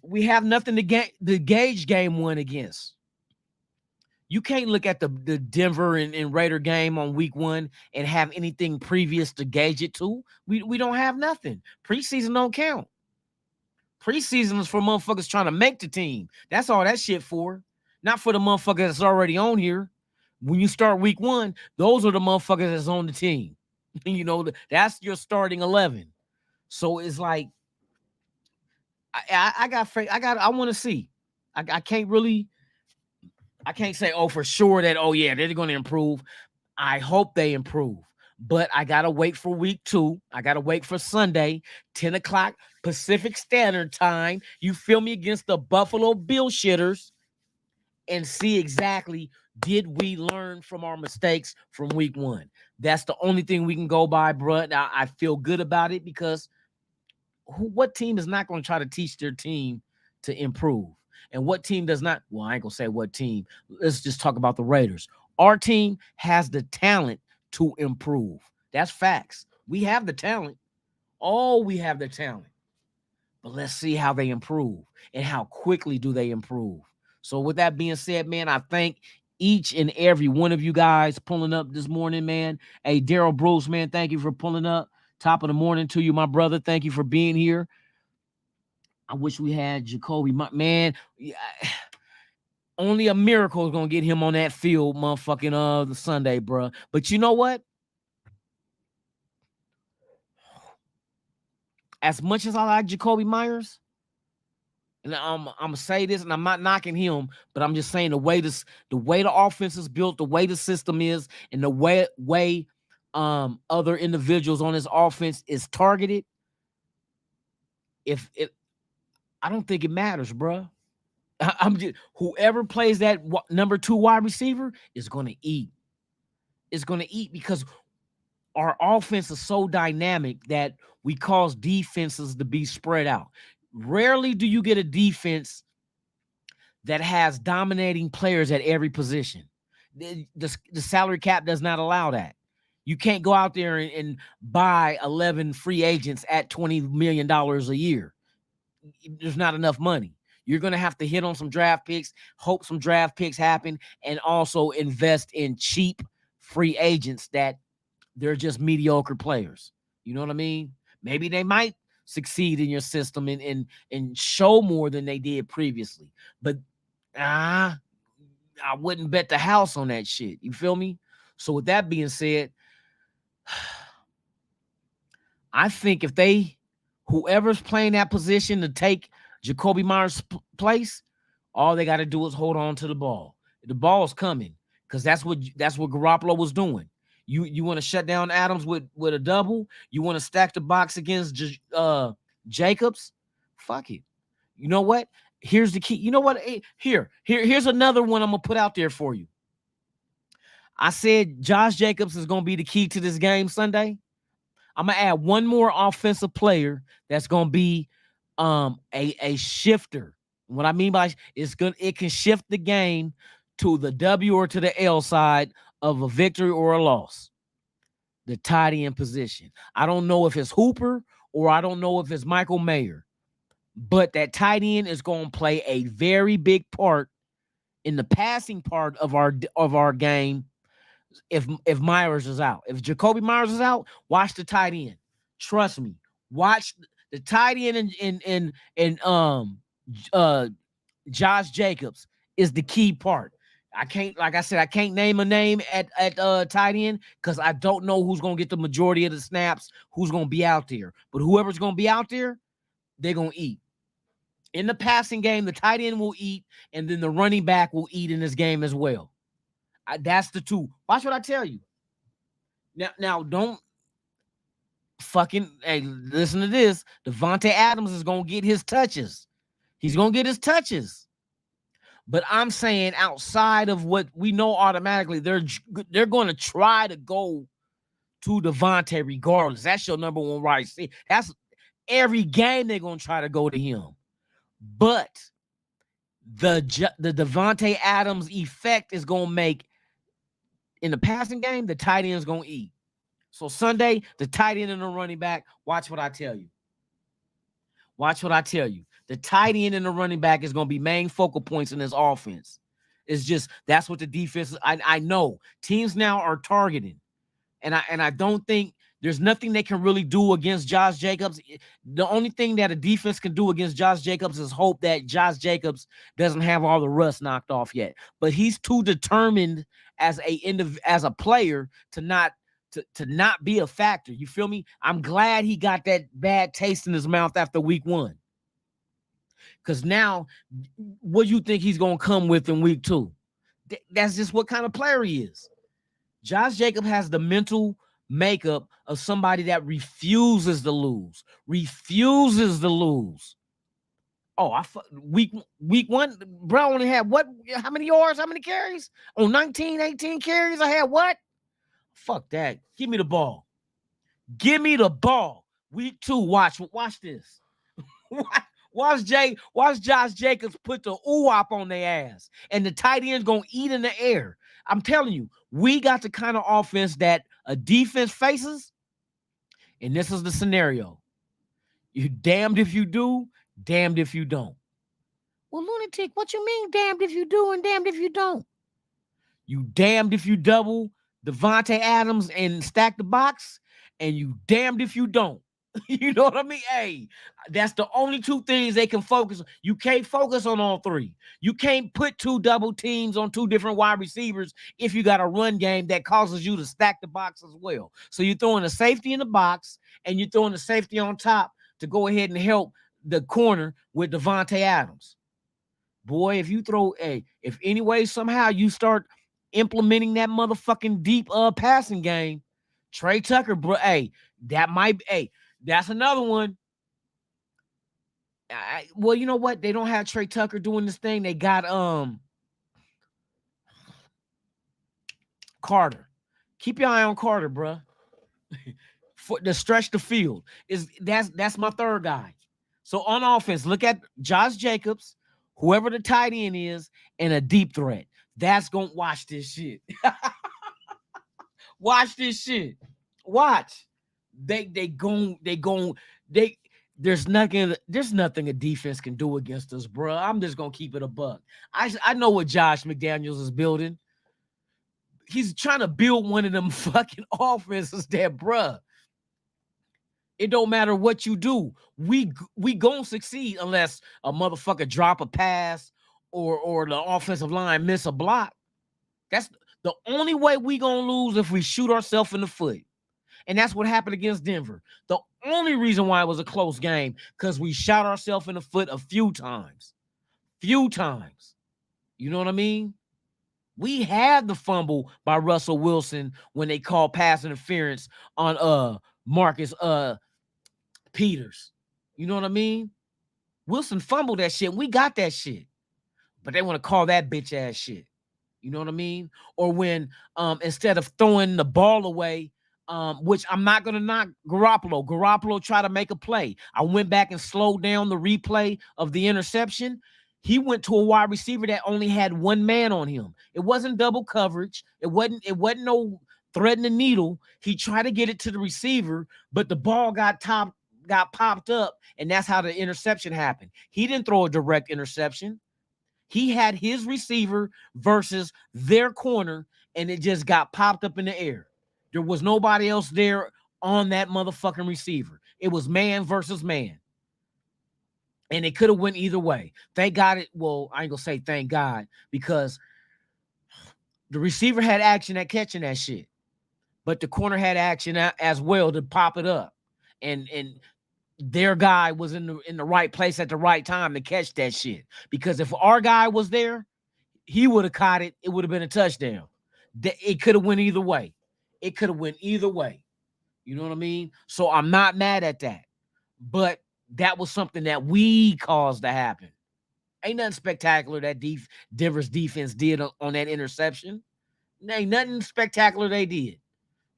We have nothing to gauge game 1 against. You can't look at the Denver and Raider game on week 1 and have anything previous to gauge it to. We don't have nothing. Preseason don't count. Preseason is for motherfuckers trying to make the team. That's all that shit for. Not for the motherfuckers that's already on here. When you start week 1, those are the motherfuckers that's on the team. You know, that's your starting 11. So it's like, I want to see. I can't say, oh, for sure that, oh yeah, they're going to improve. I hope they improve. But I got to wait for week 2. I got to wait for Sunday, 10 o'clock Pacific Standard Time. You feel me? Against the Buffalo Bill shitters, and see exactly, did we learn from our mistakes from week 1? That's the only thing we can go by, bro. Now, I feel good about it because what team is not going to try to teach their team to improve? And what team does not? Well, I ain't going to say what team. Let's just talk about the Raiders. Our team has the talent to improve. That's facts. We have the talent. We have the talent. But let's see how they improve and how quickly do they improve. So with that being said, man, I thank each and every one of you guys pulling up this morning, man. Hey, Daryl Bruce, man, thank you for pulling up. Top of the morning to you, my brother. Thank you for being here. I wish we had Jacoby, man. Only a miracle is going to get him on that field, motherfucking the Sunday, bro. But you know what? As much as I like Jacoby Myers, And I'm gonna say this, and I'm not knocking him, but I'm just saying the way the offense is built, the way the system is, and the way other individuals on his offense is targeted. If it, I don't think it matters, bro. I'm just whoever plays that number 2 wide receiver is gonna eat. Is gonna eat because our offense is so dynamic that we cause defenses to be spread out. Rarely do you get a defense that has dominating players at every position. The salary cap does not allow that. You can't go out there and buy 11 free agents at $20 million a year. There's not enough money. You're going to have to hit on some draft picks, hope some draft picks happen, and also invest in cheap free agents that they're just mediocre players. You know what I mean? Maybe they might succeed in your system and show more than they did previously. But I wouldn't bet the house on that shit. You feel me? So with that being said, I think if whoever's playing that position to take Jacoby Myers' place, all they got to do is hold on to the ball. The ball's coming because that's what Garoppolo was doing. You want to shut down Adams with a double? You want to stack the box against Jacobs? Fuck it. You know what? Here's the key. You know what? Here's another one I'm gonna put out there for you. I said Josh Jacobs is gonna be the key to this game Sunday. I'm gonna add one more offensive player that's gonna be a shifter. What I mean by it can shift the game to the W or to the L side of a victory or a loss. The tight end position. I don't know if it's Hooper or I don't know if it's Michael Mayer. But that tight end is going to play a very big part in the passing part of our game. If Myers is out, if Jacoby Myers is out, watch the tight end. Trust me, watch the tight end and Josh Jacobs is the key part. I can't name a name at tight end because I don't know who's going to get the majority of the snaps, who's going to be out there. But whoever's going to be out there, they're going to eat. In the passing game, the tight end will eat, and then the running back will eat in this game as well. That's the two. Watch what I tell you. Now don't listen to this. Devontae Adams is going to get his touches. He's going to get his touches. But I'm saying outside of what we know automatically, they're going to try to go to Devontae regardless. That's your number one right. See, that's every game they're going to try to go to him. But the Devontae Adams effect is going to make in the passing game, the tight end is going to eat. So Sunday, the tight end and the running back, watch what I tell you. Watch what I tell you. The tight end and the running back is going to be main focal points in this offense. It's just that's what the defense is. I know teams now are targeting, and I don't think there's nothing they can really do against Josh Jacobs. The only thing that a defense can do against Josh Jacobs is hope that Josh Jacobs doesn't have all the rust knocked off yet. But he's too determined as a player to not be a factor. You feel me? I'm glad he got that bad taste in his mouth after week 1. Because now, what do you think he's going to come with in week 2? That's just what kind of player he is. Josh Jacobs has the mental makeup of somebody that refuses to lose. Oh, week 1, bro only had what? How many yards? How many carries? On 19, 18 carries, I had what? Fuck that. Give me the ball. Week 2, watch this. Watch Josh Jacobs put the ooh-wop on their ass. And the tight end's going to eat in the air. I'm telling you, we got the kind of offense that a defense faces. And this is the scenario. You damned if you do, damned if you don't. Well, lunatic, what you mean damned if you do and damned if you don't? You damned if you double Devontae Adams and stack the box, and you damned if you don't. You know what I mean? Hey, that's the only 2 things they can focus on. You can't focus on all 3. You can't put 2 double teams on 2 different wide receivers if you got a run game that causes you to stack the box as well. So you're throwing a safety in the box, and you're throwing a safety on top to go ahead and help the corner with Devontae Adams. Boy, if you throw if anyway somehow you start implementing that motherfucking deep passing game, Trey Tucker, bro, that might that's another one. Well, you know what? They don't have Trey Tucker doing this thing. They got Carter. Keep your eye on Carter, bro. For the stretch the field that's my third guy. So on offense, look at Josh Jacobs, whoever the tight end is, and a deep threat. That's gonna watch this shit. Watch this shit. Watch. There's nothing a defense can do against us, bro. I'm just gonna keep it a buck. I know what Josh McDaniels is building. He's trying to build one of them fucking offenses that, bruh. It don't matter what you do. We gonna succeed unless a motherfucker drop a pass or the offensive line miss a block. That's the only way we gonna lose if we shoot ourselves in the foot. And that's what happened against Denver. The only reason why it was a close game, because we shot ourselves in the foot a few times. Few times. You know what I mean? We had the fumble by Russell Wilson when they called pass interference on Marcus Peters. You know what I mean? Wilson fumbled that shit. We got that shit. But they want to call that bitch ass shit. You know what I mean? Or when instead of throwing the ball away, which I'm not going to knock Garoppolo. Garoppolo tried to make a play. I went back and slowed down the replay of the interception. He went to a wide receiver that only had one man on him. It wasn't double coverage. It wasn't no threading the needle. He tried to get it to the receiver, but the ball got popped up, and that's how the interception happened. He didn't throw a direct interception. He had his receiver versus their corner, and it just got popped up in the air. There was nobody else there on that motherfucking receiver. It was man versus man. And it could have went either way. Thank God it, well, I ain't gonna say thank God, because the receiver had action at catching that shit. But the corner had action as well to pop it up. And their guy was in the right place at the right time to catch that shit. Because if our guy was there, he would have caught it. It would have been a touchdown. It could have went either way. It could have went either way. You know what I mean? So I'm not mad at that. But that was something that we caused to happen. Ain't nothing spectacular that Denver's defense did on that interception. Ain't nothing spectacular they did.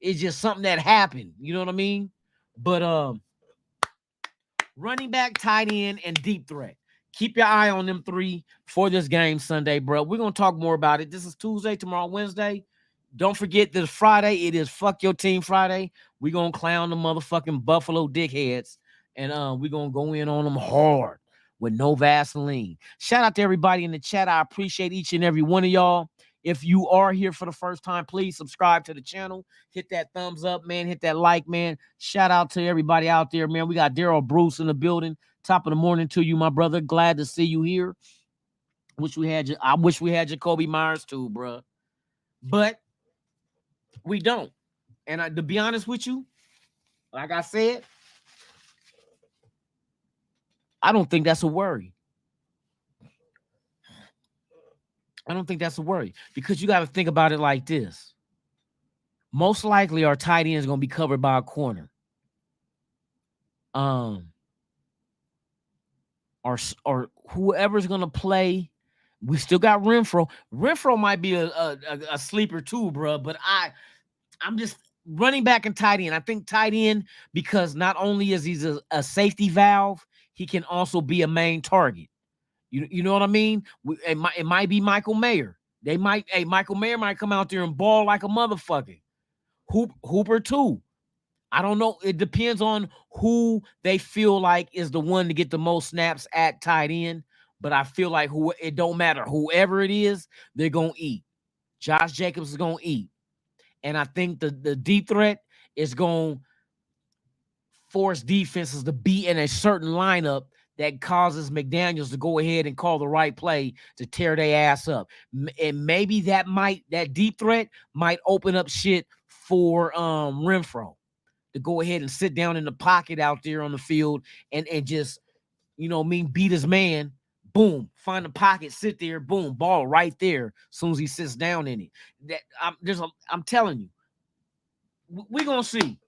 It's just something that happened. You know what I mean? But running back, tight end, and deep threat. Keep your eye on them three for this game Sunday, bro. We're going to talk more about it. This is Tuesday, tomorrow, Wednesday. Don't forget this Friday. It is Fuck Your Team Friday. We're going to clown the motherfucking Buffalo dickheads. And we're going to go in on them hard with no Vaseline. Shout out to everybody in the chat. I appreciate each and every one of y'all. If you are here for the first time, please subscribe to the channel. Hit that thumbs up, man. Hit that like, man. Shout out to everybody out there, man. We got Daryl Bruce in the building. Top of the morning to you, my brother. Glad to see you here. I wish we had Jacoby Myers too, bro. But we don't. And to be honest with you, like I said, I don't think that's a worry. I don't think that's a worry, because you got to think about it like this. Most likely our tight end is going to be covered by a corner. Or whoever's going to play. We still got Renfro. Renfro might be a sleeper too, bro. But I'm just running back and tight end. I think tight end, because not only is he a safety valve, he can also be a main target. You know what I mean? It might be Michael Mayer. Michael Mayer might come out there and ball like a motherfucker. Hooper too. I don't know. It depends on who they feel like is the one to get the most snaps at tight end. But I feel like it don't matter. Whoever it is, they're going to eat. Josh Jacobs is going to eat. And I think the deep threat is going to force defenses to be in a certain lineup that causes McDaniels to go ahead and call the right play to tear their ass up. And maybe that deep threat might open up shit for Renfro to go ahead and sit down in the pocket out there on the field and just you know what I mean, beat his man. Boom, find the pocket, sit there, boom, ball right there. As soon as he sits down in it, I'm telling you, we're gonna see.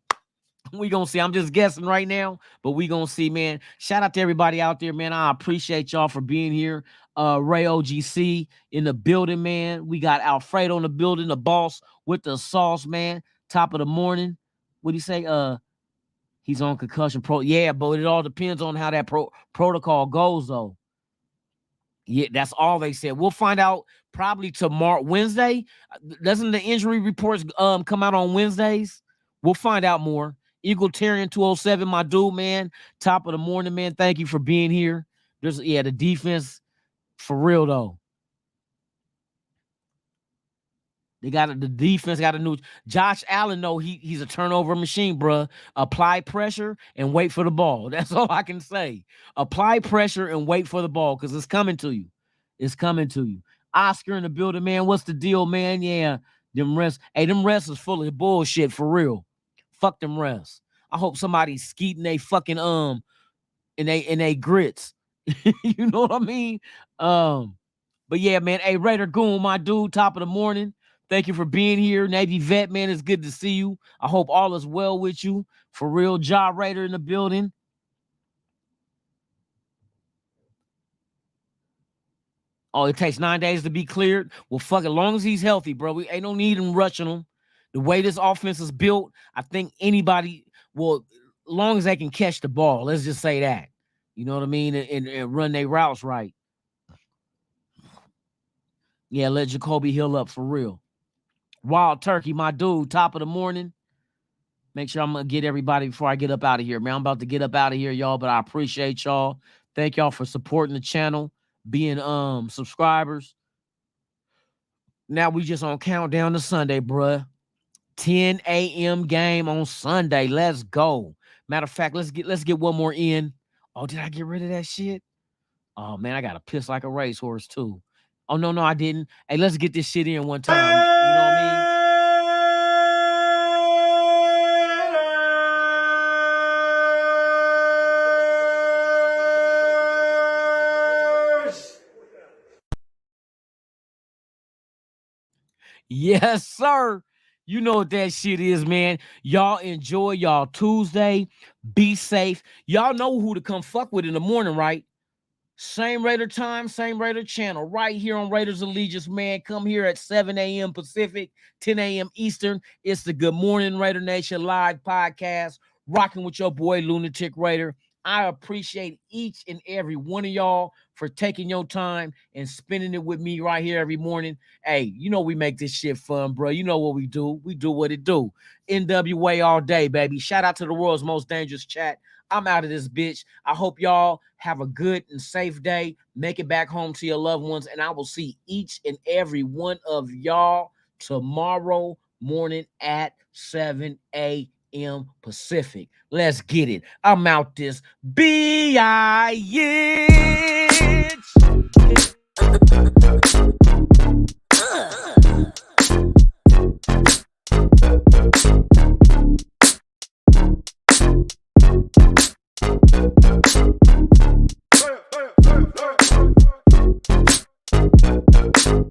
We gonna see. I'm just guessing right now, but we gonna see, man. Shout out to everybody out there, man. I appreciate y'all for being here. Ray OGC in the building, man. We got Alfredo in the building, the boss with the sauce, man. Top of the morning. What do you say? He's on concussion pro. Yeah, but it all depends on how that protocol goes, though. Yeah, that's all they said. We'll find out probably tomorrow, Wednesday. Doesn't the injury reports come out on Wednesdays? We'll find out more. Eagletarian 207, my dude, man. Top of the morning, man. Thank you for being here. The defense for real though. The defense got a new Josh Allen. No, he's a turnover machine, bruh. Apply pressure and wait for the ball. That's all I can say. Apply pressure and wait for the ball because it's coming to you. It's coming to you. Oscar in the building, man. What's the deal, man? Yeah, them refs. Hey, them refs is full of bullshit for real. Fuck them refs. I hope somebody's skeeting they fucking in they grits. You know what I mean? But yeah, man. Hey, Raider Goon, my dude, top of the morning. Thank you for being here. Navy vet, man. It's good to see you. I hope all is well with you. For real, Ja Raider in the building. Oh, it takes 9 days to be cleared. Well, fuck, as long as he's healthy, bro. We ain't no need him rushing him. The way this offense is built, I think anybody, well, as long as they can catch the ball, let's just say that. You know what I mean? And run their routes right. Yeah, let Jacoby Hill up for real. Wild Turkey, my dude, top of the morning. Make sure I'm going to get everybody before I get up out of here, man. I'm about to get up out of here, y'all, but I appreciate y'all. Thank y'all for supporting the channel, being subscribers. Now we just on countdown to Sunday, bruh. 10 a.m. game on Sunday. Let's go. Matter of fact, let's get one more in. Oh, did I get rid of that shit? Oh, man, I got to piss like a racehorse, too. Oh, no, I didn't. Hey, let's get this shit in one time. You know what I mean? Yes, sir. You know what that shit is, man. Y'all enjoy y'all Tuesday. Be safe. Y'all know who to come fuck with in the morning, right? Same Raider time, same Raider channel, right here on Raiders Allegiance, man. Come here at 7 a.m. Pacific, 10 a.m. Eastern. It's the Good Morning Raider Nation live podcast, rocking with your boy Lunatic Raider. I appreciate each and every one of y'all for taking your time and spending it with me right here every morning. Hey, you know we make this shit fun, bro. You know what we do. We do what it do. NWA all day, baby. Shout out to the world's most dangerous chat. I'm out of this bitch. I hope y'all have a good and safe day. Make it back home to your loved ones. And I will see each and every one of y'all tomorrow morning at 7 a.m. Pacific. Let's get it. I'm out this bitch. Hey, hey, hey, hey.